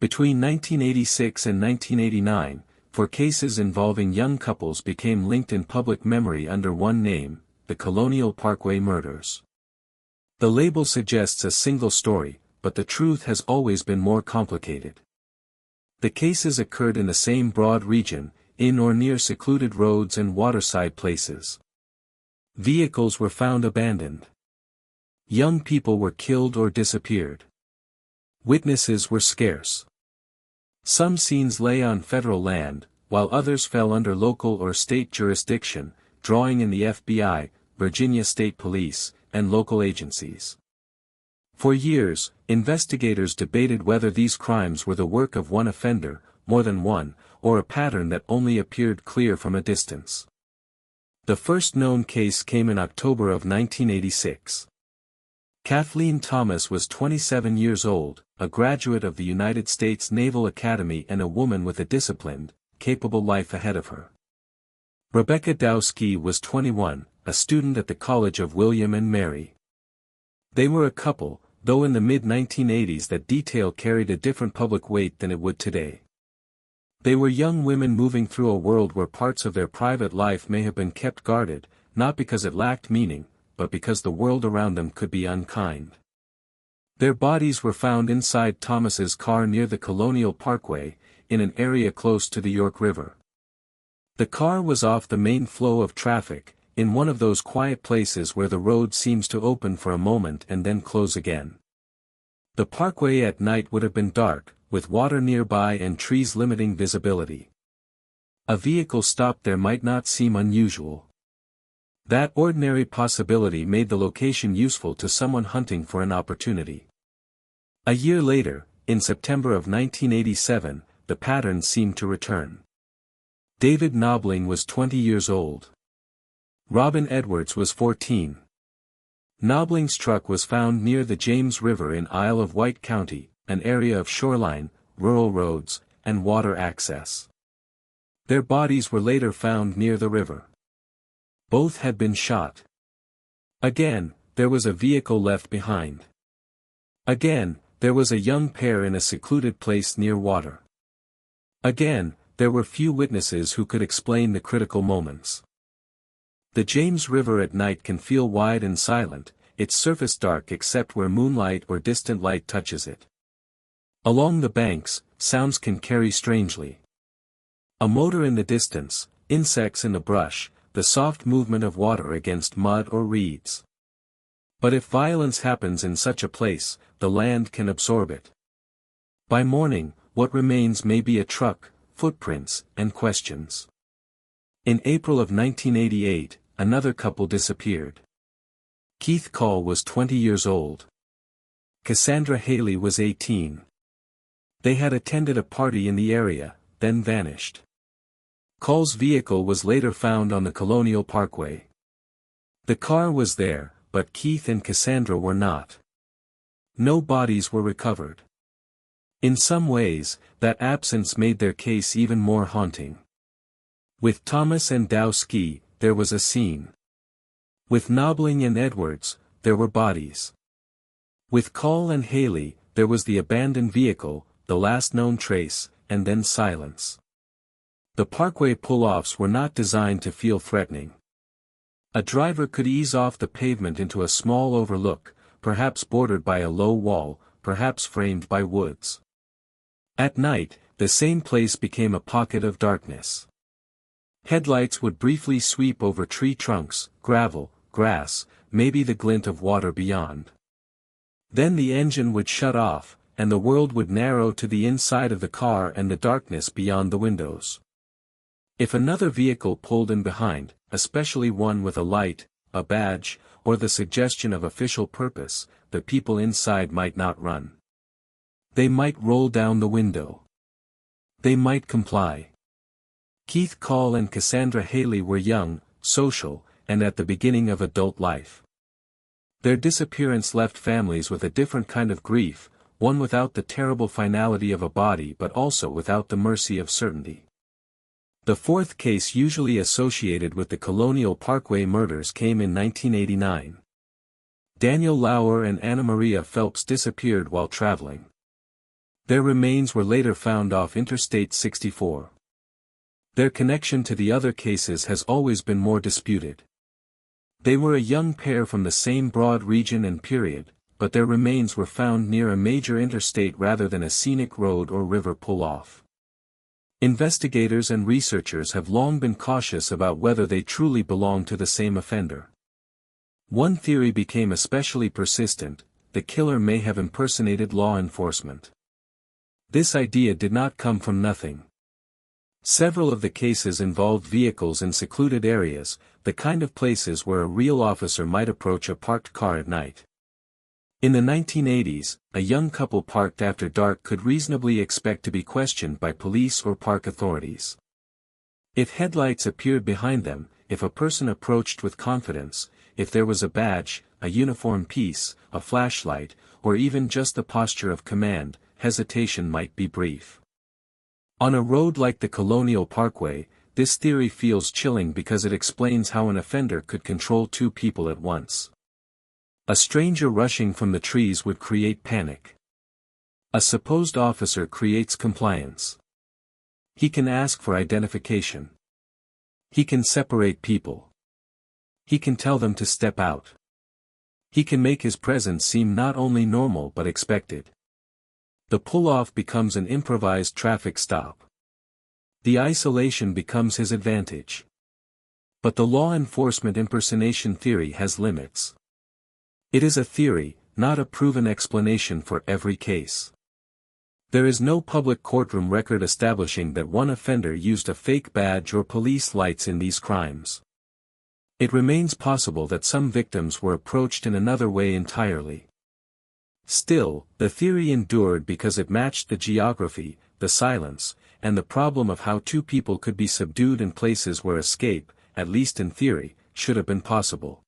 Between 1986 and 1989, 4 cases involving young couples became linked in public memory under one name, the Colonial Parkway murders. The label suggests a single story, but the truth has always been more complicated. The cases occurred in the same broad region, in or near secluded roads and waterside places. Vehicles were found abandoned. Young people were killed or disappeared. Witnesses were scarce. Some scenes lay on federal land, while others fell under local or state jurisdiction, drawing in the FBI, Virginia State Police, and local agencies. For years, investigators debated whether these crimes were the work of one offender, more than one, or a pattern that only appeared clear from a distance. The first known case came in October of 1986. Kathleen Thomas was 27 years old, a graduate of the United States Naval Academy and a woman with a disciplined, capable life ahead of her. Rebecca Dowski was 21, a student at the College of William and Mary. They were a couple, though in the mid-1980s that detail carried a different public weight than it would today. They were young women moving through a world where parts of their private life may have been kept guarded, not because it lacked meaning, but because the world around them could be unkind. Their bodies were found inside Thomas's car near the Colonial Parkway, in an area close to the York River. The car was off the main flow of traffic, in one of those quiet places where the road seems to open for a moment and then close again. The parkway at night would have been dark, with water nearby and trees limiting visibility. A vehicle stopped there might not seem unusual. That ordinary possibility made the location useful to someone hunting for an opportunity. A year later, in September of 1987, the pattern seemed to return. David Knobling was 20 years old. Robin Edwards was 14. Knobling's truck was found near the James River in Isle of Wight County, an area of shoreline, rural roads, and water access. Their bodies were later found near the river. Both had been shot. Again, there was a vehicle left behind. Again, there was a young pair in a secluded place near water. Again, there were few witnesses who could explain the critical moments. The James River at night can feel wide and silent, its surface dark except where moonlight or distant light touches it. Along the banks, sounds can carry strangely. A motor in the distance, insects in the brush, the soft movement of water against mud or reeds. But if violence happens in such a place, the land can absorb it. By morning, what remains may be a truck, footprints, and questions. In April of 1988, another couple disappeared. Keith Call was 20 years old. Cassandra Haley was 18. They had attended a party in the area, then vanished. Call's vehicle was later found on the Colonial Parkway. The car was there, but Keith and Cassandra were not. No bodies were recovered. In some ways, that absence made their case even more haunting. With Thomas and Dowski, there was a scene. With Knobling and Edwards, there were bodies. With Call and Haley, there was the abandoned vehicle, the last known trace, and then silence. The parkway pull-offs were not designed to feel threatening. A driver could ease off the pavement into a small overlook, perhaps bordered by a low wall, perhaps framed by woods. At night, the same place became a pocket of darkness. Headlights would briefly sweep over tree trunks, gravel, grass, maybe the glint of water beyond. Then the engine would shut off, and the world would narrow to the inside of the car and the darkness beyond the windows. If another vehicle pulled in behind, especially one with a light, a badge, or the suggestion of official purpose, the people inside might not run. They might roll down the window. They might comply. Keith Call and Cassandra Haley were young, social, and at the beginning of adult life. Their disappearance left families with a different kind of grief, one without the terrible finality of a body but also without the mercy of certainty. The fourth case usually associated with the Colonial Parkway murders came in 1989. Daniel Lauer and Anna Maria Phelps disappeared while traveling. Their remains were later found off Interstate 64. Their connection to the other cases has always been more disputed. They were a young pair from the same broad region and period, but their remains were found near a major interstate rather than a scenic road or river pull-off. Investigators and researchers have long been cautious about whether they truly belong to the same offender. One theory became especially persistent: the killer may have impersonated law enforcement. This idea did not come from nothing. Several of the cases involved vehicles in secluded areas, the kind of places where a real officer might approach a parked car at night. In the 1980s, a young couple parked after dark could reasonably expect to be questioned by police or park authorities. If headlights appeared behind them, if a person approached with confidence, if there was a badge, a uniform piece, a flashlight, or even just the posture of command, hesitation might be brief. On a road like the Colonial Parkway, this theory feels chilling because it explains how an offender could control two people at once. A stranger rushing from the trees would create panic. A supposed officer creates compliance. He can ask for identification. He can separate people. He can tell them to step out. He can make his presence seem not only normal but expected. The pull-off becomes an improvised traffic stop. The isolation becomes his advantage. But the law enforcement impersonation theory has limits. It is a theory, not a proven explanation for every case. There is no public courtroom record establishing that one offender used a fake badge or police lights in these crimes. It remains possible that some victims were approached in another way entirely. Still, the theory endured because it matched the geography, the silence, and the problem of how two people could be subdued in places where escape, at least in theory, should have been possible.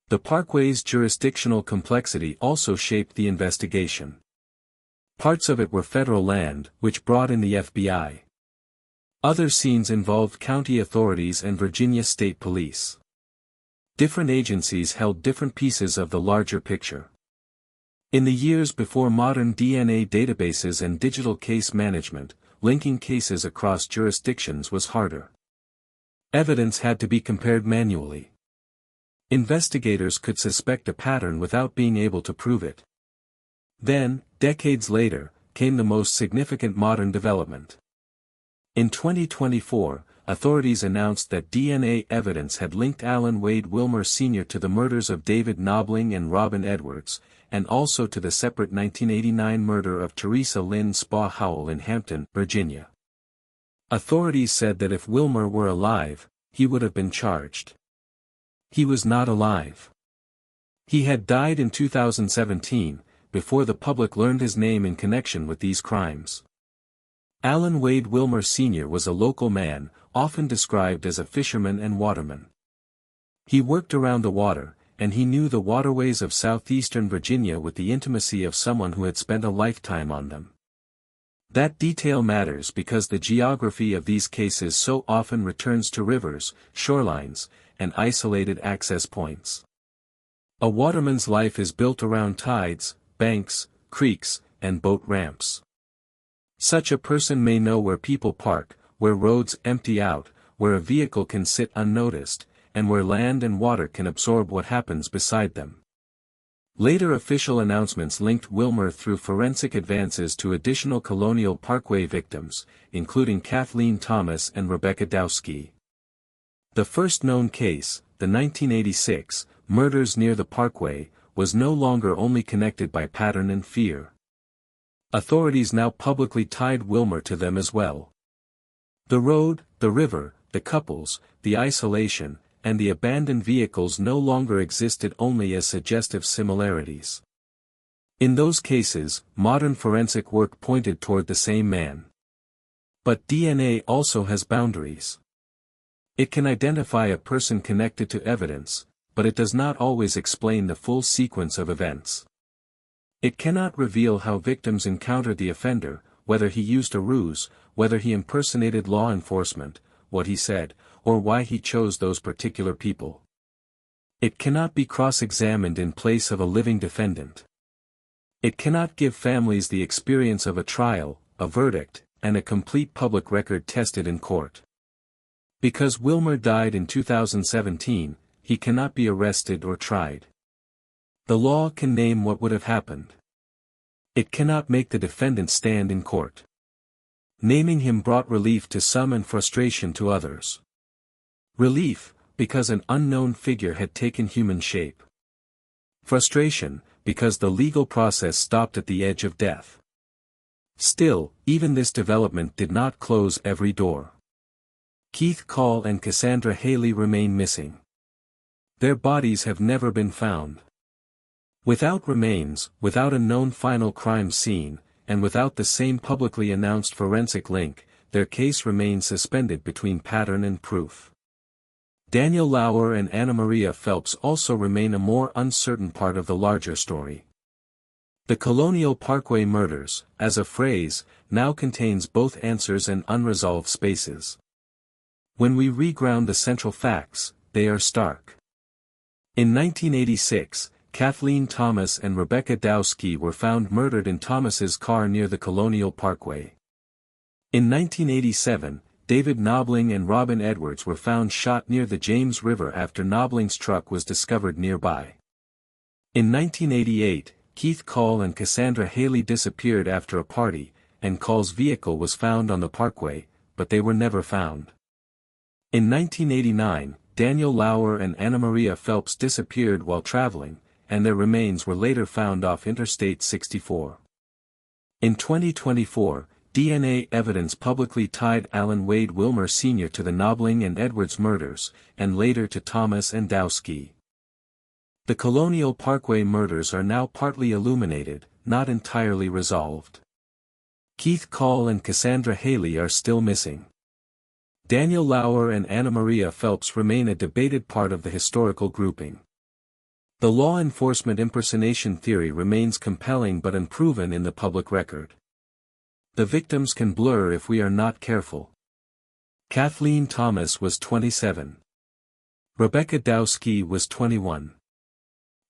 The Parkway's jurisdictional complexity also shaped the investigation. Parts of it were federal land, which brought in the FBI. Other scenes involved county authorities and Virginia State Police. Different agencies held different pieces of the larger picture. In the years before modern DNA databases and digital case management, linking cases across jurisdictions was harder. Evidence had to be compared manually. Investigators could suspect a pattern without being able to prove it. Then, decades later, came the most significant modern development. In 2024, authorities announced that DNA evidence had linked Alan Wade Wilmer Sr. to the murders of David Knobling and Robin Edwards, and also to the separate 1989 murder of Teresa Lynn Spa Howell in Hampton, Virginia. Authorities said that if Wilmer were alive, he would have been charged. He was not alive. He had died in 2017, before the public learned his name in connection with these crimes. Alan Wade Wilmer Sr. was a local man, often described as a fisherman and waterman. He worked around the water, and he knew the waterways of southeastern Virginia with the intimacy of someone who had spent a lifetime on them. That detail matters because the geography of these cases so often returns to rivers, shorelines, and isolated access points. A waterman's life is built around tides, banks, creeks, and boat ramps. Such a person may know where people park, where roads empty out, where a vehicle can sit unnoticed, and where land and water can absorb what happens beside them. Later official announcements linked Wilmer through forensic advances to additional Colonial Parkway victims, including Kathleen Thomas and Rebecca Dowski. The first known case, the 1986 murders near the Parkway, was no longer only connected by pattern and fear. Authorities now publicly tied Wilmer to them as well. The road, the river, the couples, the isolation, and the abandoned vehicles no longer existed only as suggestive similarities. In those cases, modern forensic work pointed toward the same man. But DNA also has boundaries. It can identify a person connected to evidence, but it does not always explain the full sequence of events. It cannot reveal how victims encountered the offender, whether he used a ruse, whether he impersonated law enforcement, what he said, or why he chose those particular people. It cannot be cross-examined in place of a living defendant. It cannot give families the experience of a trial, a verdict, and a complete public record tested in court. Because Wilmer died in 2017, he cannot be arrested or tried. The law can name what would have happened. It cannot make the defendant stand in court. Naming him brought relief to some and frustration to others. Relief, because an unknown figure had taken human shape. Frustration, because the legal process stopped at the edge of death. Still, even this development did not close every door. Keith Call and Cassandra Haley remain missing. Their bodies have never been found. Without remains, without a known final crime scene, and without the same publicly announced forensic link, their case remains suspended between pattern and proof. Daniel Lauer and Anna Maria Phelps also remain a more uncertain part of the larger story. The Colonial Parkway murders, as a phrase, now contains both answers and unresolved spaces. When we reground the central facts, they are stark. In 1986, Kathleen Thomas and Rebecca Dowski were found murdered in Thomas's car near the Colonial Parkway. In 1987, David Knobling and Robin Edwards were found shot near the James River after Knobling's truck was discovered nearby. In 1988, Keith Call and Cassandra Haley disappeared after a party, and Call's vehicle was found on the parkway, but they were never found. In 1989, Daniel Lauer and Anna Maria Phelps disappeared while traveling, and their remains were later found off Interstate 64. In 2024, DNA evidence publicly tied Alan Wade Wilmer Sr. to the Knobling and Edwards murders, and later to Thomas and Dowski. The Colonial Parkway murders are now partly illuminated, not entirely resolved. Keith Call and Cassandra Haley are still missing. Daniel Lauer and Anna Maria Phelps remain a debated part of the historical grouping. The law enforcement impersonation theory remains compelling but unproven in the public record. The victims can blur if we are not careful. Kathleen Thomas was 27. Rebecca Dowski was 21.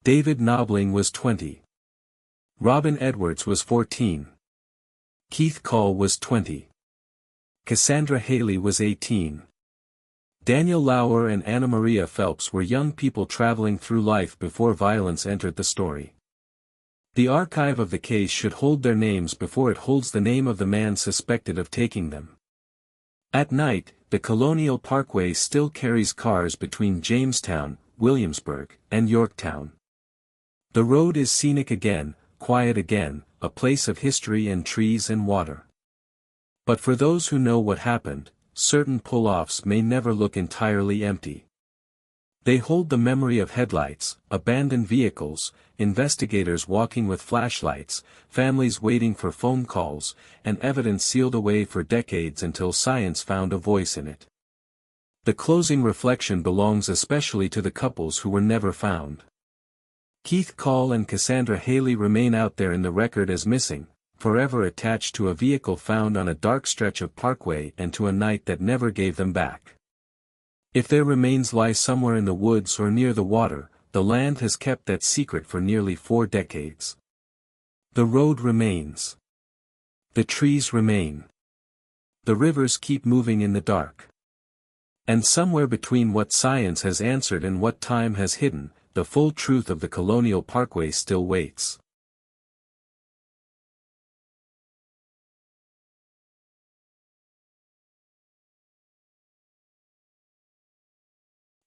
David Knobling was 20. Robin Edwards was 14. Keith Call was 20. Cassandra Haley was 18. Daniel Lauer and Anna Maria Phelps were young people traveling through life before violence entered the story. The archive of the case should hold their names before it holds the name of the man suspected of taking them. At night, the Colonial Parkway still carries cars between Jamestown, Williamsburg, and Yorktown. The road is scenic again, quiet again, a place of history and trees and water. But for those who know what happened, certain pull-offs may never look entirely empty. They hold the memory of headlights, abandoned vehicles, investigators walking with flashlights, families waiting for phone calls, and evidence sealed away for decades until science found a voice in it. The closing reflection belongs especially to the couples who were never found. Keith Call and Cassandra Haley remain out there in the record as missing, forever attached to a vehicle found on a dark stretch of parkway and to a night that never gave them back. If their remains lie somewhere in the woods or near the water, the land has kept that secret for nearly 4 decades. The road remains. The trees remain. The rivers keep moving in the dark. And somewhere between what science has answered and what time has hidden, the full truth of the Colonial Parkway still waits.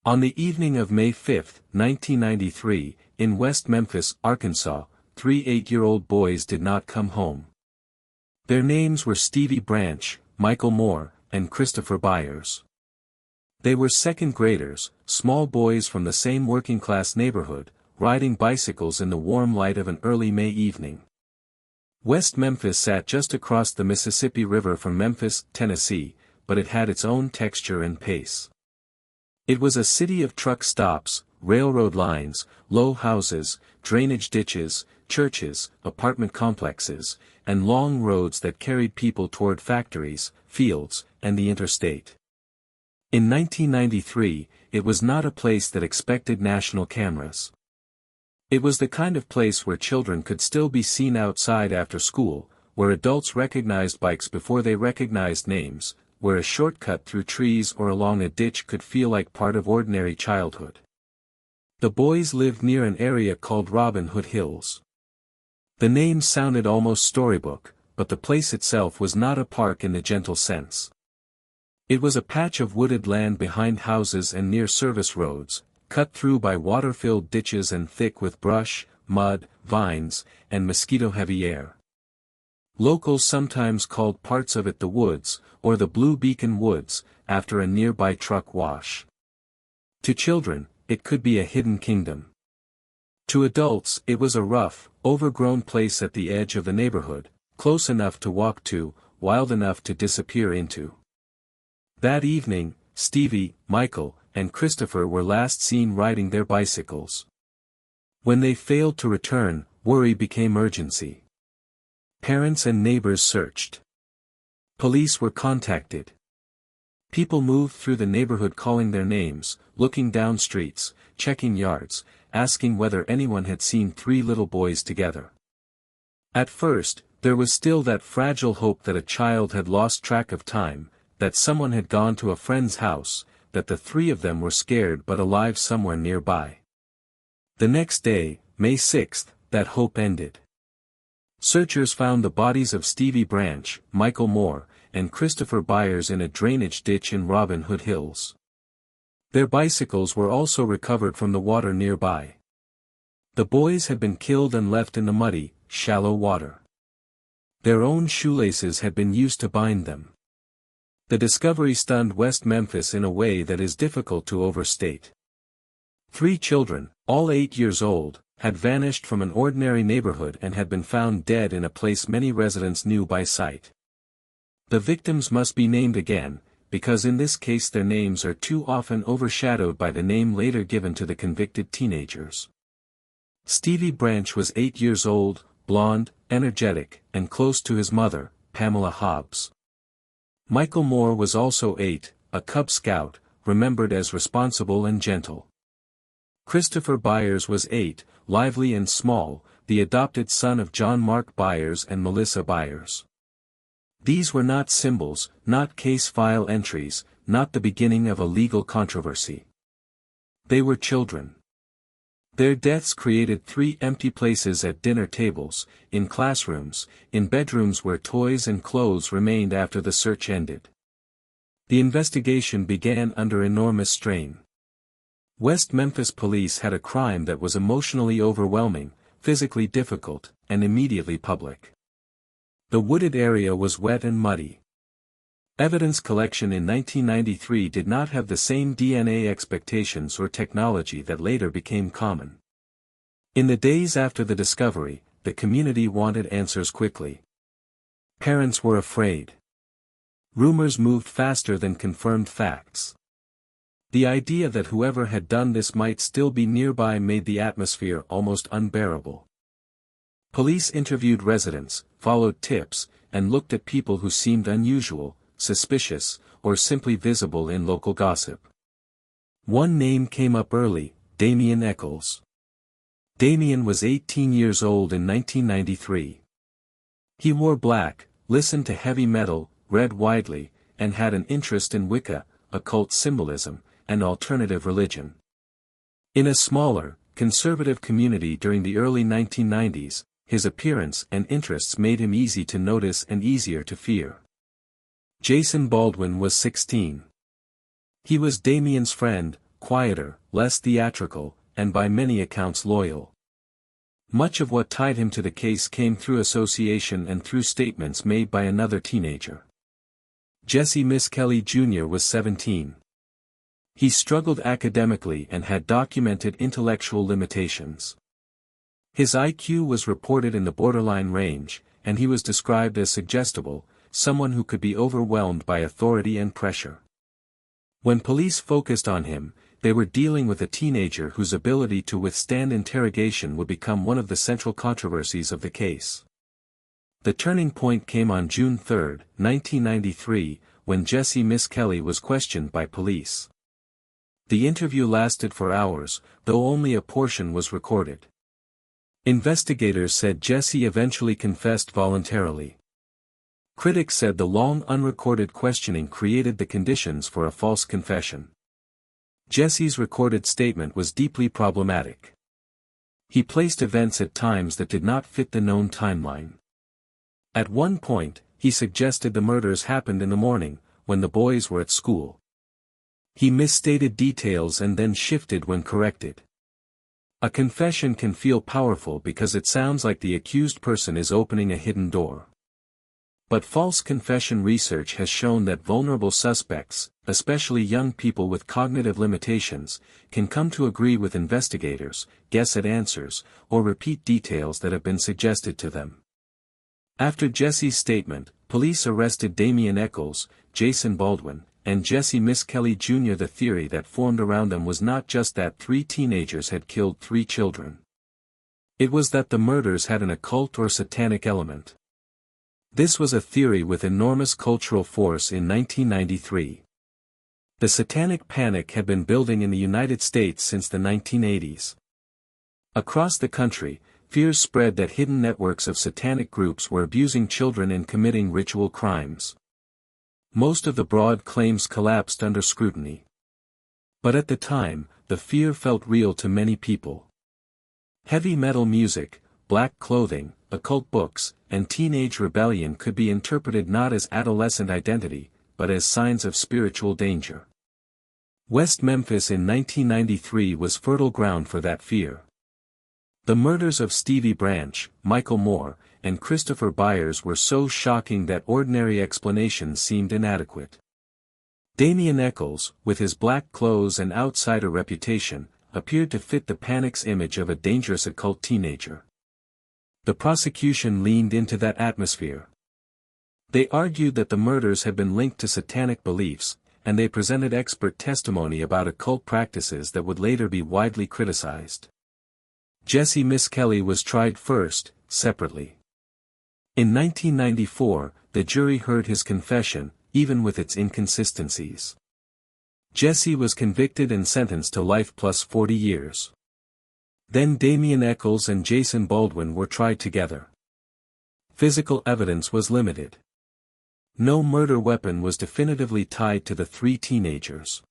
On the evening of May 5, 1993, in West Memphis, Arkansas, 3 8-year-old boys did not come home. Their names were Stevie Branch, Michael Moore, and Christopher Byers. They were second graders, small boys from the same working-class neighborhood, riding bicycles in the warm light of an early May evening. West Memphis sat just across the Mississippi River from Memphis, Tennessee, but it had its own texture and pace. It was a city of truck stops, railroad lines, low houses, drainage ditches, churches, apartment complexes, and long roads that carried people toward factories, fields, and the interstate. In 1993, it was not a place that expected national cameras. It was the kind of place where children could still be seen outside after school, where adults recognized bikes before they recognized names, where a shortcut through trees or along a ditch could feel like part of ordinary childhood. The boys lived near an area called Robin Hood Hills. The name sounded almost storybook, but the place itself was not a park in the gentle sense. It was a patch of wooded land behind houses and near service roads, cut through by water-filled ditches and thick with brush, mud, vines, and mosquito-heavy air. Locals sometimes called parts of it the Woods, or the Blue Beacon Woods, after a nearby truck wash. To children, it could be a hidden kingdom. To adults, it was a rough, overgrown place at the edge of the neighborhood, close enough to walk to, wild enough to disappear into. That evening, Stevie, Michael, and Christopher were last seen riding their bicycles. When they failed to return, worry became urgency. Parents and neighbors searched. Police were contacted. People moved through the neighborhood calling their names, looking down streets, checking yards, asking whether anyone had seen three little boys together. At first, there was still that fragile hope that a child had lost track of time, that someone had gone to a friend's house, that the three of them were scared but alive somewhere nearby. The next day, May 6th, that hope ended. Searchers found the bodies of Stevie Branch, Michael Moore, and Christopher Byers in a drainage ditch in Robin Hood Hills. Their bicycles were also recovered from the water nearby. The boys had been killed and left in the muddy, shallow water. Their own shoelaces had been used to bind them. The discovery stunned West Memphis in a way that is difficult to overstate. 3 children, all 8 years old, had vanished from an ordinary neighborhood and had been found dead in a place many residents knew by sight. The victims must be named again, because in this case their names are too often overshadowed by the name later given to the convicted teenagers. Stevie Branch was 8 years old, blonde, energetic, and close to his mother, Pamela Hobbs. Michael Moore was also 8, a Cub Scout, remembered as responsible and gentle. Christopher Byers was 8, lively and small, the adopted son of John Mark Byers and Melissa Byers. These were not symbols, not case file entries, not the beginning of a legal controversy. They were children. Their deaths created 3 empty places at dinner tables, in classrooms, in bedrooms where toys and clothes remained after the search ended. The investigation began under enormous strain. West Memphis police had a crime that was emotionally overwhelming, physically difficult, and immediately public. The wooded area was wet and muddy. Evidence collection in 1993 did not have the same DNA expectations or technology that later became common. In the days after the discovery, the community wanted answers quickly. Parents were afraid. Rumors moved faster than confirmed facts. The idea that whoever had done this might still be nearby made the atmosphere almost unbearable. Police interviewed residents, followed tips, and looked at people who seemed unusual, suspicious, or simply visible in local gossip. One name came up early, Damien Eccles. Damien was 18 years old in 1993. He wore black, listened to heavy metal, read widely, and had an interest in Wicca, occult symbolism, and alternative religion. In a smaller, conservative community during the early 1990s, his appearance and interests made him easy to notice and easier to fear. Jason Baldwin was 16. He was Damien's friend, quieter, less theatrical, and by many accounts loyal. Much of what tied him to the case came through association and through statements made by another teenager. Jesse Miskelly Jr. was 17. He struggled academically and had documented intellectual limitations. His IQ was reported in the borderline range, and he was described as suggestible, someone who could be overwhelmed by authority and pressure. When police focused on him, they were dealing with a teenager whose ability to withstand interrogation would become one of the central controversies of the case. The turning point came on June 3, 1993, when Jesse Miskelly was questioned by police. The interview lasted for hours, though only a portion was recorded. Investigators said Jesse eventually confessed voluntarily. Critics said the long unrecorded questioning created the conditions for a false confession. Jesse's recorded statement was deeply problematic. He placed events at times that did not fit the known timeline. At one point, he suggested the murders happened in the morning, when the boys were at school. He misstated details and then shifted when corrected. A confession can feel powerful because it sounds like the accused person is opening a hidden door. But false confession research has shown that vulnerable suspects, especially young people with cognitive limitations, can come to agree with investigators, guess at answers, or repeat details that have been suggested to them. After Jesse's statement, police arrested Damian Eccles, Jason Baldwin, and Jesse Misskelley Jr. The theory that formed around them was not just that 3 teenagers had killed 3 children. It was that the murders had an occult or satanic element. This was a theory with enormous cultural force in 1993. The satanic panic had been building in the United States since the 1980s. Across the country, fears spread that hidden networks of satanic groups were abusing children and committing ritual crimes. Most of the broad claims collapsed under scrutiny. But at the time, the fear felt real to many people. Heavy metal music, black clothing, occult books, and teenage rebellion could be interpreted not as adolescent identity, but as signs of spiritual danger. West Memphis in 1993 was fertile ground for that fear. The murders of Stevie Branch, Michael Moore, and Christopher Byers were so shocking that ordinary explanations seemed inadequate. Damian Eccles, with his black clothes and outsider reputation, appeared to fit the panic's image of a dangerous occult teenager. The prosecution leaned into that atmosphere. They argued that the murders had been linked to satanic beliefs, and they presented expert testimony about occult practices that would later be widely criticized. Jesse Misskelley was tried first, separately. In 1994, the jury heard his confession, even with its inconsistencies. Jesse was convicted and sentenced to life plus 40 years. Then Damian Eccles and Jason Baldwin were tried together. Physical evidence was limited. No murder weapon was definitively tied to the 3 teenagers.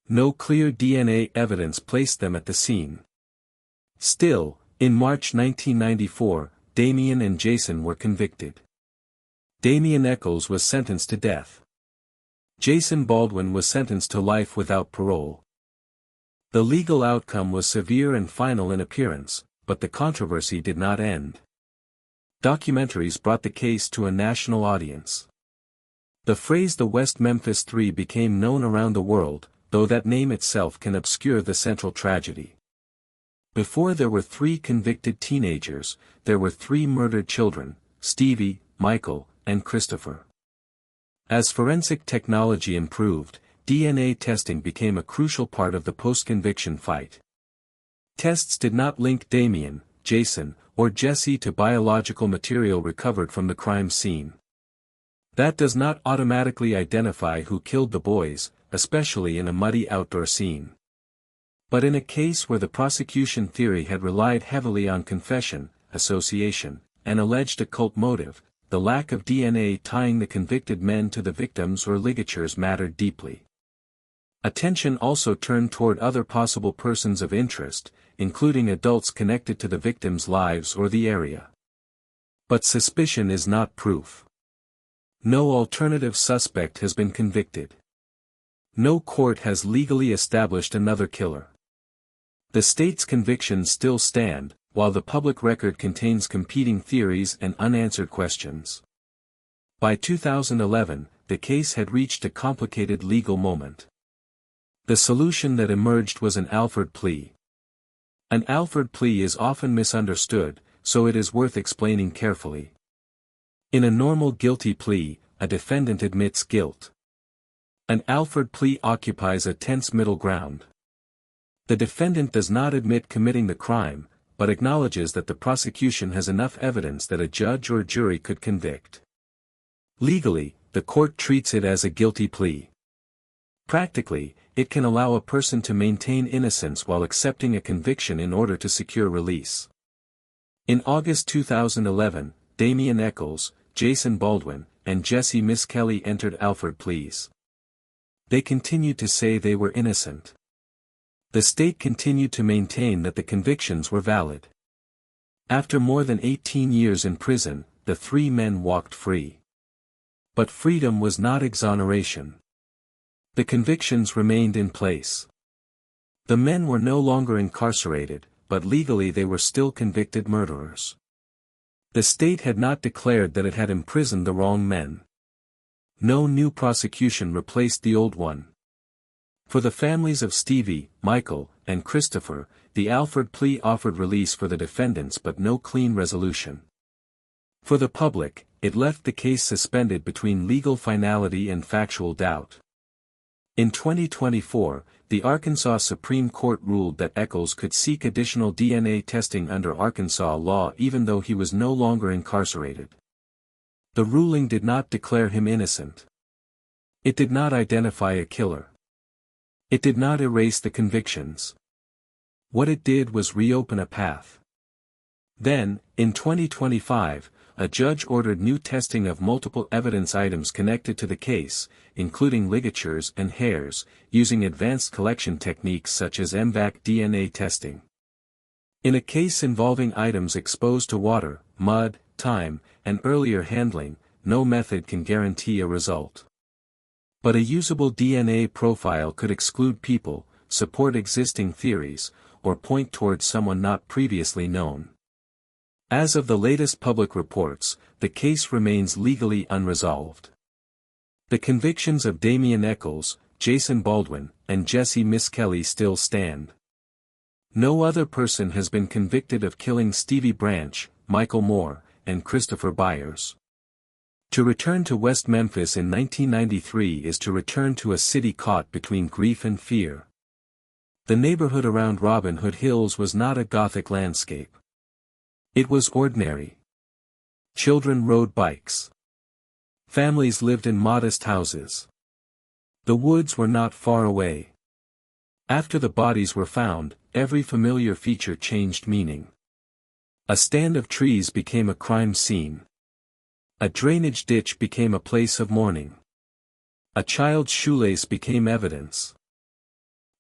No clear DNA evidence placed them at the scene. Still, in March 1994, Damian and Jason were convicted. Damian Eccles was sentenced to death. Jason Baldwin was sentenced to life without parole. The legal outcome was severe and final in appearance, but the controversy did not end. Documentaries brought the case to a national audience. The phrase the West Memphis Three became known around the world, though that name itself can obscure the central tragedy. Before there were 3 convicted teenagers, there were 3 murdered children, Stevie, Michael, and Christopher. As forensic technology improved, DNA testing became a crucial part of the post-conviction fight. Tests did not link Damian, Jason, or Jesse to biological material recovered from the crime scene. That does not automatically identify who killed the boys, especially in a muddy outdoor scene. But in a case where the prosecution theory had relied heavily on confession, association, and alleged occult motive, the lack of DNA tying the convicted men to the victims or ligatures mattered deeply. Attention also turned toward other possible persons of interest, including adults connected to the victims' lives or the area. But suspicion is not proof. No alternative suspect has been convicted. No court has legally established another killer. The state's convictions still stand, while the public record contains competing theories and unanswered questions. By 2011, the case had reached a complicated legal moment. The solution that emerged was an Alford plea. An Alford plea is often misunderstood, so it is worth explaining carefully. In a normal guilty plea, a defendant admits guilt. An Alford plea occupies a tense middle ground. The defendant does not admit committing the crime, but acknowledges that the prosecution has enough evidence that a judge or jury could convict. Legally, the court treats it as a guilty plea. Practically, it can allow a person to maintain innocence while accepting a conviction in order to secure release. In August 2011, Damian Eccles, Jason Baldwin, and Jesse Misskelley entered Alford pleas. They continued to say they were innocent. The state continued to maintain that the convictions were valid. After more than 18 years in prison, the 3 men walked free. But freedom was not exoneration. The convictions remained in place. The men were no longer incarcerated, but legally they were still convicted murderers. The state had not declared that it had imprisoned the wrong men. No new prosecution replaced the old one. For the families of Stevie, Michael, and Christopher, the Alford plea offered release for the defendants but no clean resolution. For the public, it left the case suspended between legal finality and factual doubt. In 2024, the Arkansas Supreme Court ruled that Echols could seek additional DNA testing under Arkansas law even though he was no longer incarcerated. The ruling did not declare him innocent. It did not identify a killer. It did not erase the convictions. What it did was reopen a path. Then, in 2025, a judge ordered new testing of multiple evidence items connected to the case, including ligatures and hairs, using advanced collection techniques such as MVAC DNA testing. In a case involving items exposed to water, mud, time, and earlier handling, no method can guarantee a result. But a usable DNA profile could exclude people, support existing theories, or point towards someone not previously known. As of the latest public reports, the case remains legally unresolved. The convictions of Damian Echols, Jason Baldwin, and Jesse Miskelly still stand. No other person has been convicted of killing Stevie Branch, Michael Moore, and Christopher Byers. To return to West Memphis in 1993 is to return to a city caught between grief and fear. The neighborhood around Robin Hood Hills was not a Gothic landscape. It was ordinary. Children rode bikes. Families lived in modest houses. The woods were not far away. After the bodies were found, every familiar feature changed meaning. A stand of trees became a crime scene. A drainage ditch became a place of mourning. A child's shoelace became evidence.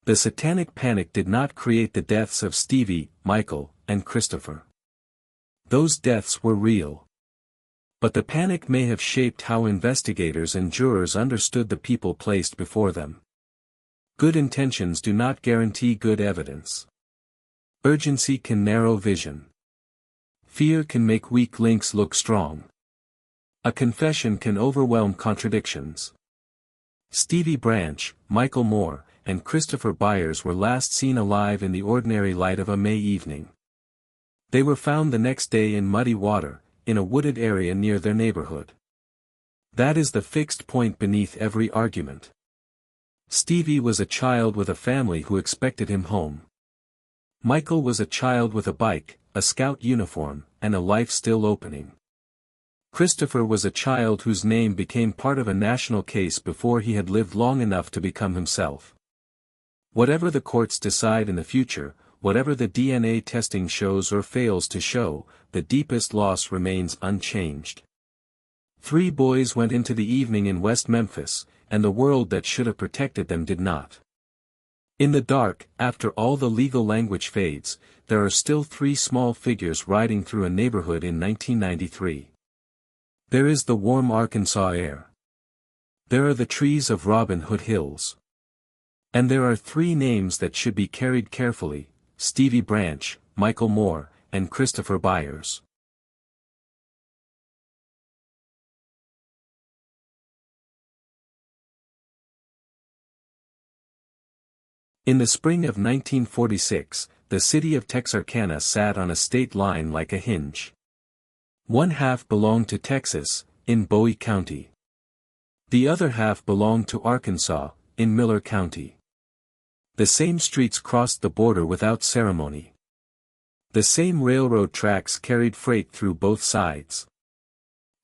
The satanic panic did not create the deaths of Stevie, Michael, and Christopher. Those deaths were real. But the panic may have shaped how investigators and jurors understood the people placed before them. Good intentions do not guarantee good evidence. Urgency can narrow vision. Fear can make weak links look strong. A confession can overwhelm contradictions. Stevie Branch, Michael Moore, and Christopher Byers were last seen alive in the ordinary light of a May evening. They were found the next day in muddy water, in a wooded area near their neighborhood. That is the fixed point beneath every argument. Stevie was a child with a family who expected him home. Michael was a child with a bike, a scout uniform, and a life still opening. Christopher was a child whose name became part of a national case before he had lived long enough to become himself. Whatever the courts decide in the future, whatever the DNA testing shows or fails to show, the deepest loss remains unchanged. 3 boys went into the evening in West Memphis, and the world that should have protected them did not. In the dark, after all the legal language fades, there are still 3 small figures riding through a neighborhood in 1993. There is the warm Arkansas air. There are the trees of Robin Hood Hills. And there are 3 names that should be carried carefully: Stevie Branch, Michael Moore, and Christopher Byers. In the spring of 1946, the city of Texarkana sat on a state line like a hinge. One half belonged to Texas, in Bowie County. The other half belonged to Arkansas, in Miller County. The same streets crossed the border without ceremony. The same railroad tracks carried freight through both sides.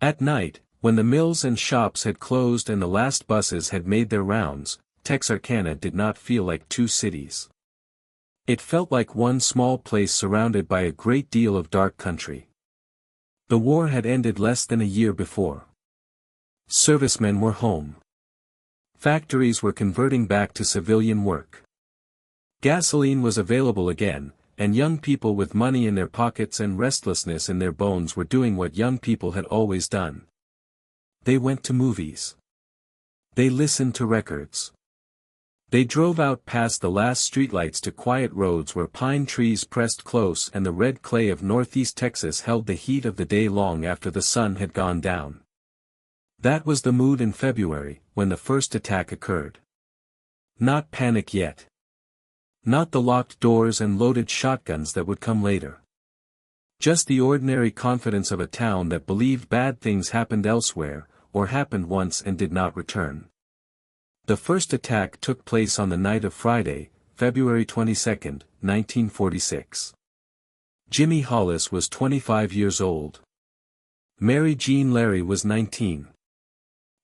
At night, when the mills and shops had closed and the last buses had made their rounds, Texarkana did not feel like 2 cities. It felt like one small place surrounded by a great deal of dark country. The war had ended less than a year before. Servicemen were home. Factories were converting back to civilian work. Gasoline was available again, and young people with money in their pockets and restlessness in their bones were doing what young people had always done. They went to movies. They listened to records. They drove out past the last streetlights to quiet roads where pine trees pressed close and the red clay of northeast Texas held the heat of the day long after the sun had gone down. That was the mood in February, when the first attack occurred. Not panic yet. Not the locked doors and loaded shotguns that would come later. Just the ordinary confidence of a town that believed bad things happened elsewhere, or happened once and did not return. The first attack took place on the night of Friday, February 22, 1946. Jimmy Hollis was 25 years old. Mary Jean Larey was 19.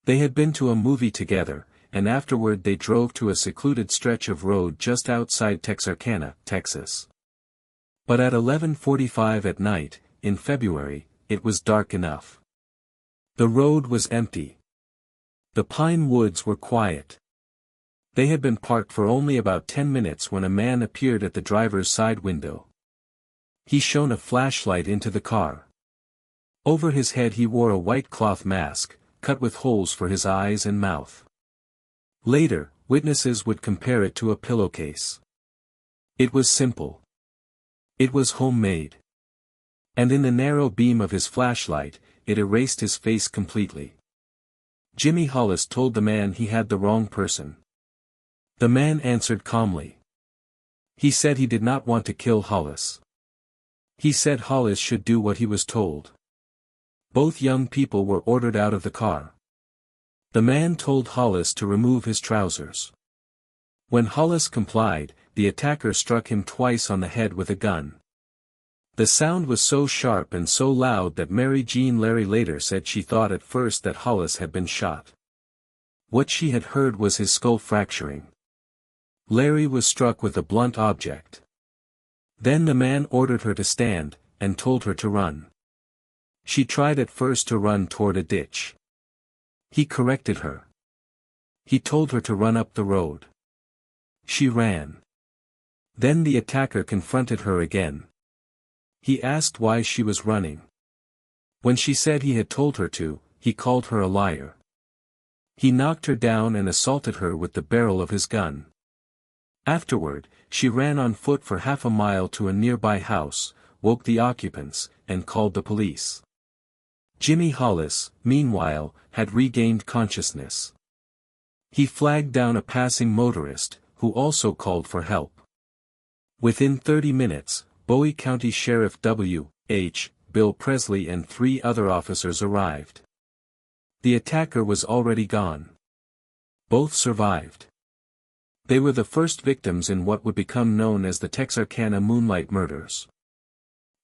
They had been to a movie together, and afterward they drove to a secluded stretch of road just outside Texarkana, Texas. But at 11:45 at night, in February, it was dark enough. The road was empty. The pine woods were quiet. They had been parked for only about 10 minutes when a man appeared at the driver's side window. He shone a flashlight into the car. Over his head he wore a white cloth mask, cut with holes for his eyes and mouth. Later, witnesses would compare it to a pillowcase. It was simple. It was homemade. And in the narrow beam of his flashlight, it erased his face completely. Jimmy Hollis told the man he had the wrong person. The man answered calmly. He said he did not want to kill Hollis. He said Hollis should do what he was told. Both young people were ordered out of the car. The man told Hollis to remove his trousers. When Hollis complied, the attacker struck him twice on the head with a gun. The sound was so sharp and so loud that Mary Jean Larey later said she thought at first that Hollis had been shot. What she had heard was his skull fracturing. Larey was struck with a blunt object. Then the man ordered her to stand, and told her to run. She tried at first to run toward a ditch. He corrected her. He told her to run up the road. She ran. Then the attacker confronted her again. He asked why she was running. When she said he had told her to, he called her a liar. He knocked her down and assaulted her with the barrel of his gun. Afterward, she ran on foot for half a mile to a nearby house, woke the occupants, and called the police. Jimmy Hollis, meanwhile, had regained consciousness. He flagged down a passing motorist, who also called for help. Within 30 minutes, Bowie County Sheriff W.H. Bill Presley and 3 other officers arrived. The attacker was already gone. Both survived. They were the first victims in what would become known as the Texarkana Moonlight murders.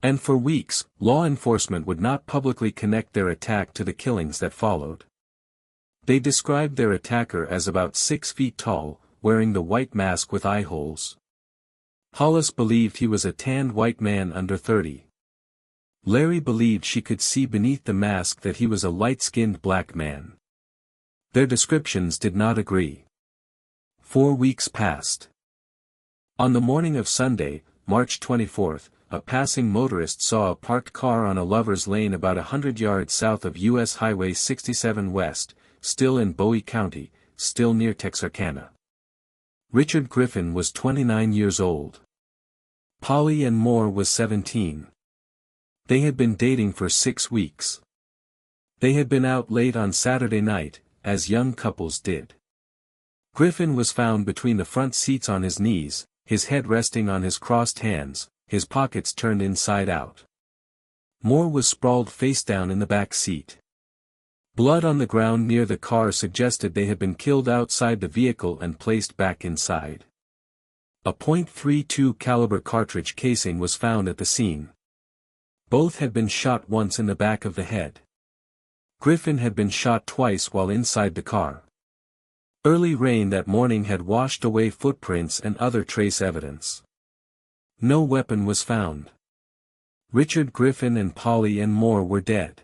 And for weeks, law enforcement would not publicly connect their attack to the killings that followed. They described their attacker as about 6 feet tall, wearing the white mask with eye holes. Hollis believed he was a tanned white man under 30. Larey believed she could see beneath the mask that he was a light-skinned black man. Their descriptions did not agree. 4 weeks passed. On the morning of Sunday, March 24, a passing motorist saw a parked car on a lover's lane about 100 yards south of U.S. Highway 67 West, still in Bowie County, still near Texarkana. Richard Griffin was 29 years old. Polly Ann Moore was 17. They had been dating for 6 weeks. They had been out late on Saturday night, as young couples did. Griffin was found between the front seats on his knees, his head resting on his crossed hands, his pockets turned inside out. Moore was sprawled face down in the back seat. Blood on the ground near the car suggested they had been killed outside the vehicle and placed back inside. A .32 caliber cartridge casing was found at the scene. Both had been shot once in the back of the head. Griffin had been shot twice while inside the car. Early rain that morning had washed away footprints and other trace evidence. No weapon was found. Richard Griffin and Polly Ann Moore were dead.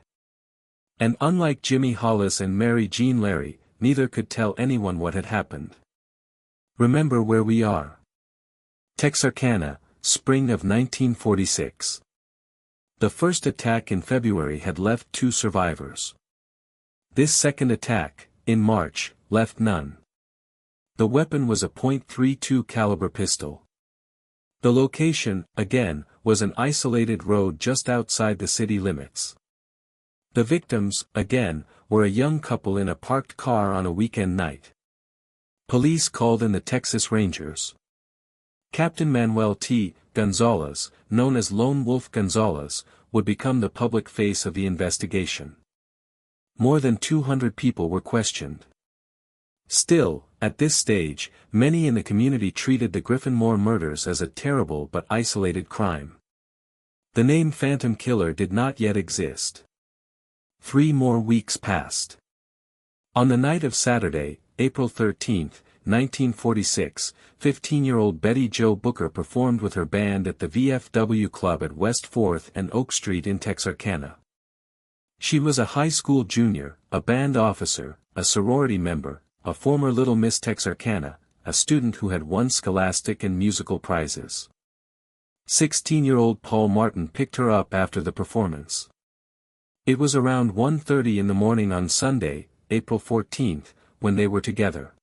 And unlike Jimmy Hollis and Mary Jean Larey, neither could tell anyone what had happened. Remember where we are. Texarkana, spring of 1946. The first attack in February had left 2 survivors. This second attack, in March, left none. The weapon was a .32 caliber pistol. The location, again, was an isolated road just outside the city limits. The victims, again, were a young couple in a parked car on a weekend night. Police called in the Texas Rangers. Captain Manuel T. Gonzalez, known as Lone Wolf Gonzalez, would become the public face of the investigation. More than 200 people were questioned. Still, at this stage, many in the community treated the Griffin Moore murders as a terrible but isolated crime. The name Phantom Killer did not yet exist. 3 more weeks passed. On the night of Saturday, April 13, 1946, 15-year-old Betty Jo Booker performed with her band at the VFW Club at West 4th and Oak Street in Texarkana. She was a high school junior, a band officer, a sorority member, a former Little Miss Texarkana, a student who had won scholastic and musical prizes. 16-year-old Paul Martin picked her up after the performance. It was around 1:30 in the morning on Sunday, April 14, when they were together.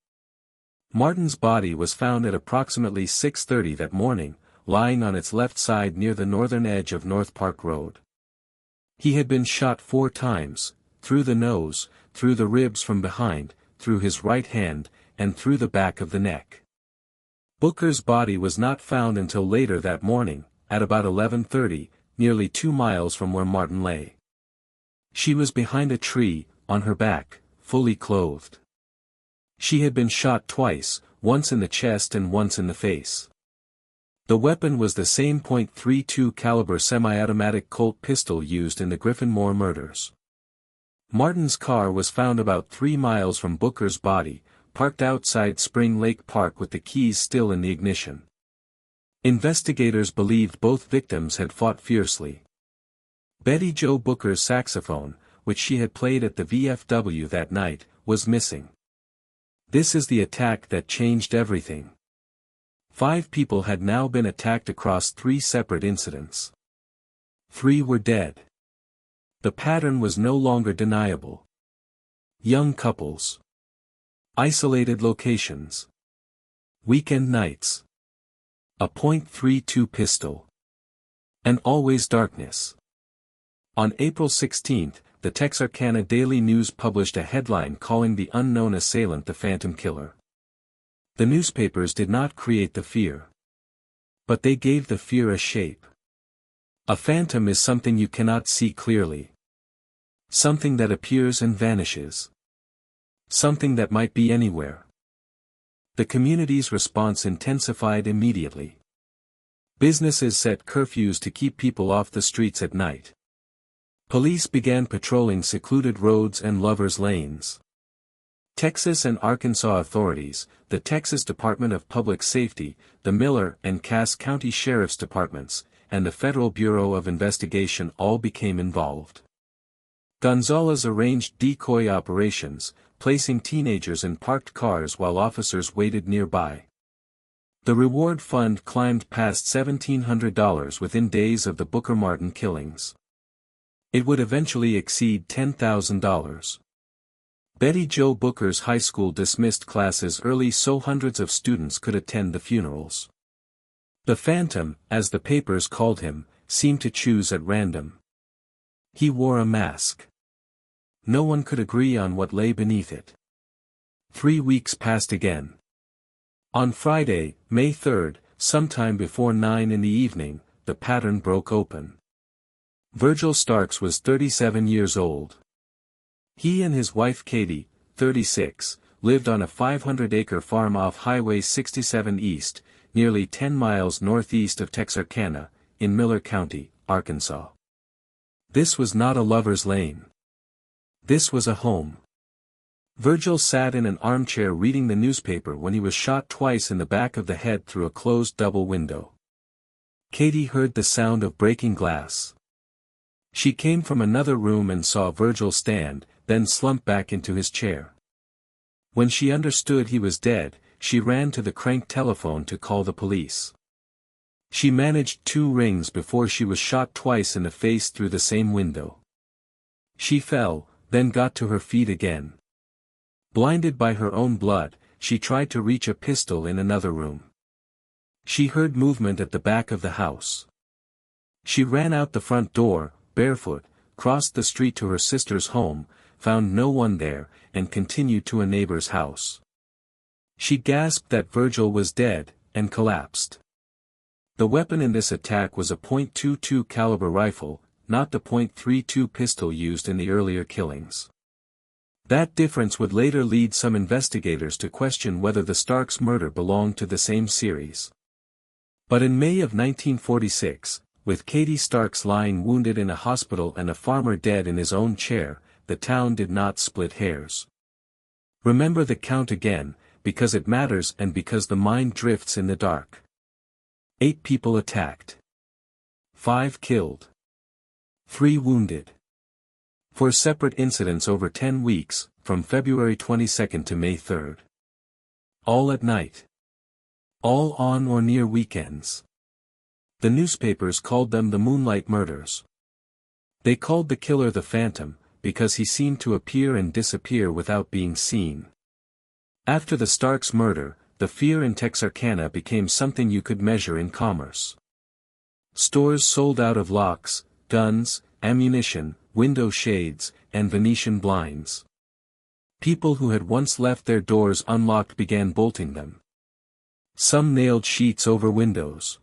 Martin's body was found at approximately 6:30 that morning, lying on its left side near the northern edge of North Park Road. He had been shot 4 times, through the nose, through the ribs from behind, through his right hand, and through the back of the neck. Booker's body was not found until later that morning, at about 11:30, nearly 2 miles from where Martin lay. She was behind a tree, on her back, fully clothed. She had been shot twice, once in the chest and once in the face. The weapon was the same .32 caliber semi-automatic Colt pistol used in the Griffin Moore murders. Martin's car was found about 3 miles from Booker's body, parked outside Spring Lake Park with the keys still in the ignition. Investigators believed both victims had fought fiercely. Betty Jo Booker's saxophone, which she had played at the VFW that night, was missing. This is the attack that changed everything. 5 people had now been attacked across 3 separate incidents. 3 were dead. The pattern was no longer deniable. Young couples. Isolated locations. Weekend nights. A .32 pistol. And always darkness. On April 16, the Texarkana Daily News published a headline calling the unknown assailant the Phantom Killer. The newspapers did not create the fear. But they gave the fear a shape. A phantom is something you cannot see clearly. Something that appears and vanishes. Something that might be anywhere. The community's response intensified immediately. Businesses set curfews to keep people off the streets at night. Police began patrolling secluded roads and lovers' lanes. Texas and Arkansas authorities, the Texas Department of Public Safety, the Miller and Cass County Sheriff's Departments, and the Federal Bureau of Investigation all became involved. Gonzalez arranged decoy operations, placing teenagers in parked cars while officers waited nearby. The reward fund climbed past $1,700 within days of the Booker Martin killings. It would eventually exceed $10,000. Betty Jo Booker's high school dismissed classes early so hundreds of students could attend the funerals. The Phantom, as the papers called him, seemed to choose at random. He wore a mask. No one could agree on what lay beneath it. 3 weeks passed again. On Friday, May 3, sometime before 9 in the evening, the pattern broke open. Virgil Starks was 37 years old. He and his wife Katie, 36, lived on a 500-acre farm off Highway 67 East, nearly 10 miles northeast of Texarkana, in Miller County, Arkansas. This was not a lover's lane. This was a home. Virgil sat in an armchair reading the newspaper when he was shot twice in the back of the head through a closed double window. Katie heard the sound of breaking glass. She came from another room and saw Virgil stand, then slump back into his chair. When she understood he was dead, she ran to the crank telephone to call the police. She managed 2 rings before she was shot twice in the face through the same window. She fell, then got to her feet again. Blinded by her own blood, she tried to reach a pistol in another room. She heard movement at the back of the house. She ran out the front door, barefoot, crossed the street to her sister's home, found no one there, and continued to a neighbor's house. She gasped that Virgil was dead, and collapsed. The weapon in this attack was a .22 caliber rifle, not the .32 pistol used in the earlier killings. That difference would later lead some investigators to question whether the Starks murder belonged to the same series. But in May of 1946, with Katie Starks lying wounded in a hospital and a farmer dead in his own chair, the town did not split hairs. Remember the count again, because it matters and because the mind drifts in the dark. 8 people attacked. 5 killed. 3 wounded. 4 separate incidents over 10 weeks, from February 22 to May 3. All at night. All on or near weekends. The newspapers called them the Moonlight murders. They called the killer the Phantom, because he seemed to appear and disappear without being seen. After the Starks murder, the fear in Texarkana became something you could measure in commerce. Stores sold out of locks, guns, ammunition, window shades, and Venetian blinds. People who had once left their doors unlocked began bolting them. Some nailed sheets over windows.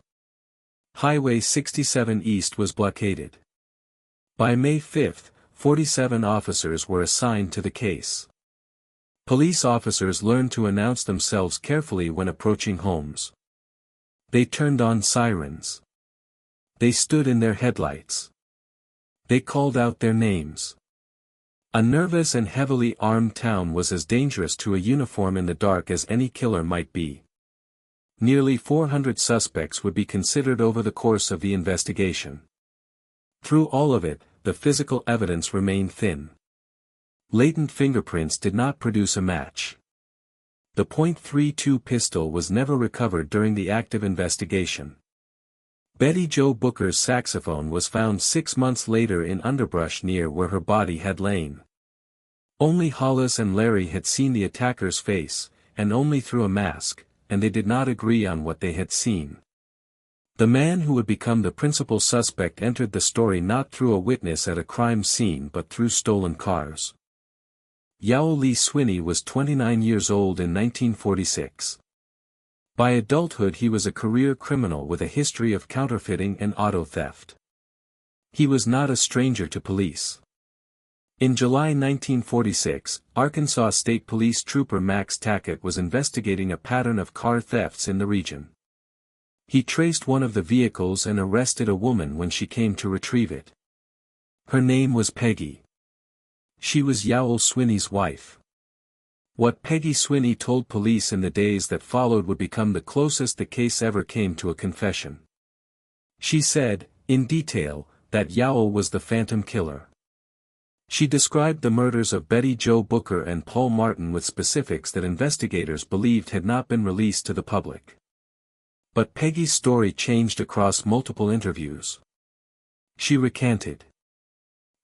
Highway 67 East was blockaded. By May 5, 47 officers were assigned to the case. Police officers learned to announce themselves carefully when approaching homes. They turned on sirens. They stood in their headlights. They called out their names. A nervous and heavily armed town was as dangerous to a uniform in the dark as any killer might be. Nearly 400 suspects would be considered over the course of the investigation. Through all of it, the physical evidence remained thin. Latent fingerprints did not produce a match. The .32 pistol was never recovered during the active investigation. Betty Jo Booker's saxophone was found 6 months later in underbrush near where her body had lain. Only Hollis and Larry had seen the attacker's face, and only through a mask, and they did not agree on what they had seen. The man who would become the principal suspect entered the story not through a witness at a crime scene but through stolen cars. Yowell Lee Swinney was 29 years old in 1946. By adulthood he was a career criminal with a history of counterfeiting and auto theft. He was not a stranger to police. In July 1946, Arkansas State Police Trooper Max Tackett was investigating a pattern of car thefts in the region. He traced one of the vehicles and arrested a woman when she came to retrieve it. Her name was Peggy. She was Yowell Swinney's wife. What Peggy Swinney told police in the days that followed would become the closest the case ever came to a confession. She said, in detail, that Yowell was the phantom killer. She described the murders of Betty Jo Booker and Paul Martin with specifics that investigators believed had not been released to the public. But Peggy's story changed across multiple interviews. She recanted.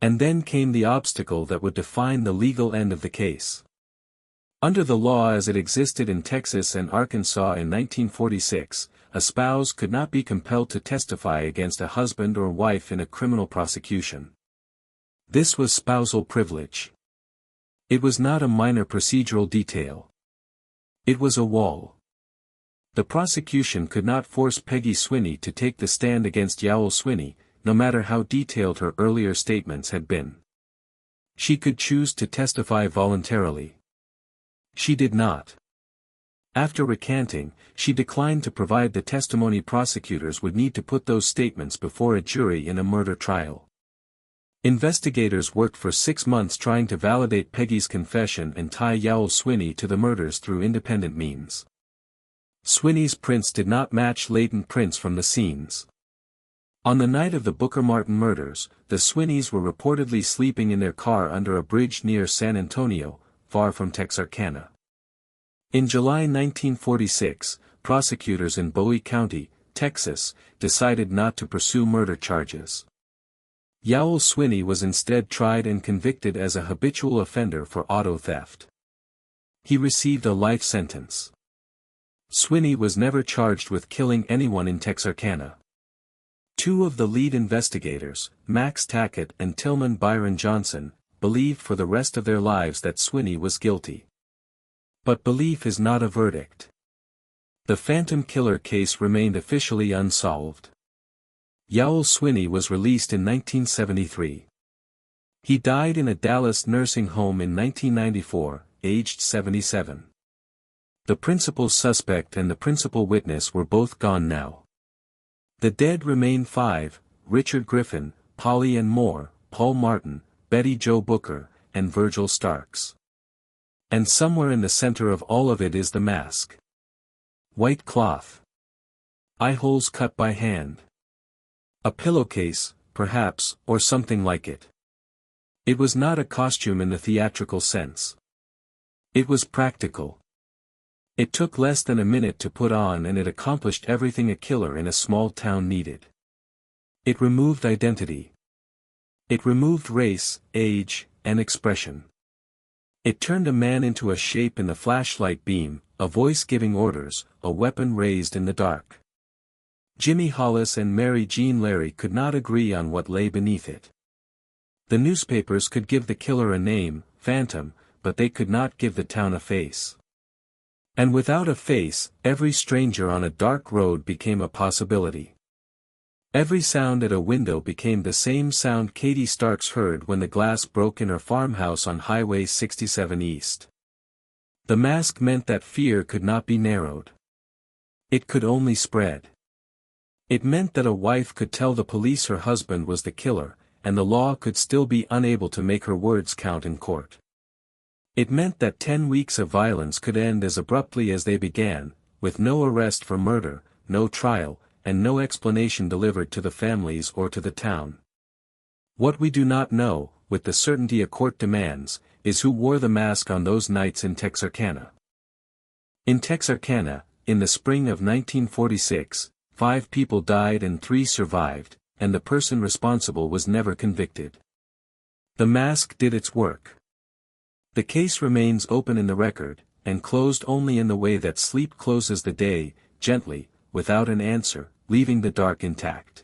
And then came the obstacle that would define the legal end of the case. Under the law as it existed in Texas and Arkansas in 1946, a spouse could not be compelled to testify against a husband or wife in a criminal prosecution. This was spousal privilege. It was not a minor procedural detail. It was a wall. The prosecution could not force Peggy Swinney to take the stand against Yowell Swinney, no matter how detailed her earlier statements had been. She could choose to testify voluntarily. She did not. After recanting, she declined to provide the testimony prosecutors would need to put those statements before a jury in a murder trial. Investigators worked for 6 months trying to validate Peggy's confession and tie Yowell Swinney to the murders through independent means. Swinney's prints did not match latent prints from the scenes. On the night of the Booker-Martin murders, the Swinneys were reportedly sleeping in their car under a bridge near San Antonio, far from Texarkana. In July 1946, prosecutors in Bowie County, Texas, decided not to pursue murder charges. Yowell Swinney was instead tried and convicted as a habitual offender for auto theft. He received a life sentence. Swinney was never charged with killing anyone in Texarkana. Two of the lead investigators, Max Tackett and Tillman Byron Johnson, believed for the rest of their lives that Swinney was guilty. But belief is not a verdict. The Phantom Killer case remained officially unsolved. Yoel Swinney was released in 1973. He died in a Dallas nursing home in 1994, aged 77. The principal suspect and the principal witness were both gone now. The dead remain 5, Richard Griffin, Polly Ann Moore, Paul Martin, Betty Jo Booker, and Virgil Starks. And somewhere in the center of all of it is the mask. White cloth. Eye holes cut by hand. A pillowcase, perhaps, or something like it. It was not a costume in the theatrical sense. It was practical. It took less than a minute to put on and it accomplished everything a killer in a small town needed. It removed identity. It removed race, age, and expression. It turned a man into a shape in the flashlight beam, a voice giving orders, a weapon raised in the dark. Jimmy Hollis and Mary Jean Larry could not agree on what lay beneath it. The newspapers could give the killer a name, Phantom, but they could not give the town a face. And without a face, every stranger on a dark road became a possibility. Every sound at a window became the same sound Katie Starks heard when the glass broke in her farmhouse on Highway 67 East. The mask meant that fear could not be narrowed. It could only spread. It meant that a wife could tell the police her husband was the killer, and the law could still be unable to make her words count in court. It meant that 10 weeks of violence could end as abruptly as they began, with no arrest for murder, no trial, and no explanation delivered to the families or to the town. What we do not know, with the certainty a court demands, is who wore the mask on those nights in Texarkana. In Texarkana, in the spring of 1946, 5 people died and 3 survived, and the person responsible was never convicted. The mask did its work. The case remains open in the record, and closed only in the way that sleep closes the day, gently, without an answer, leaving the dark intact.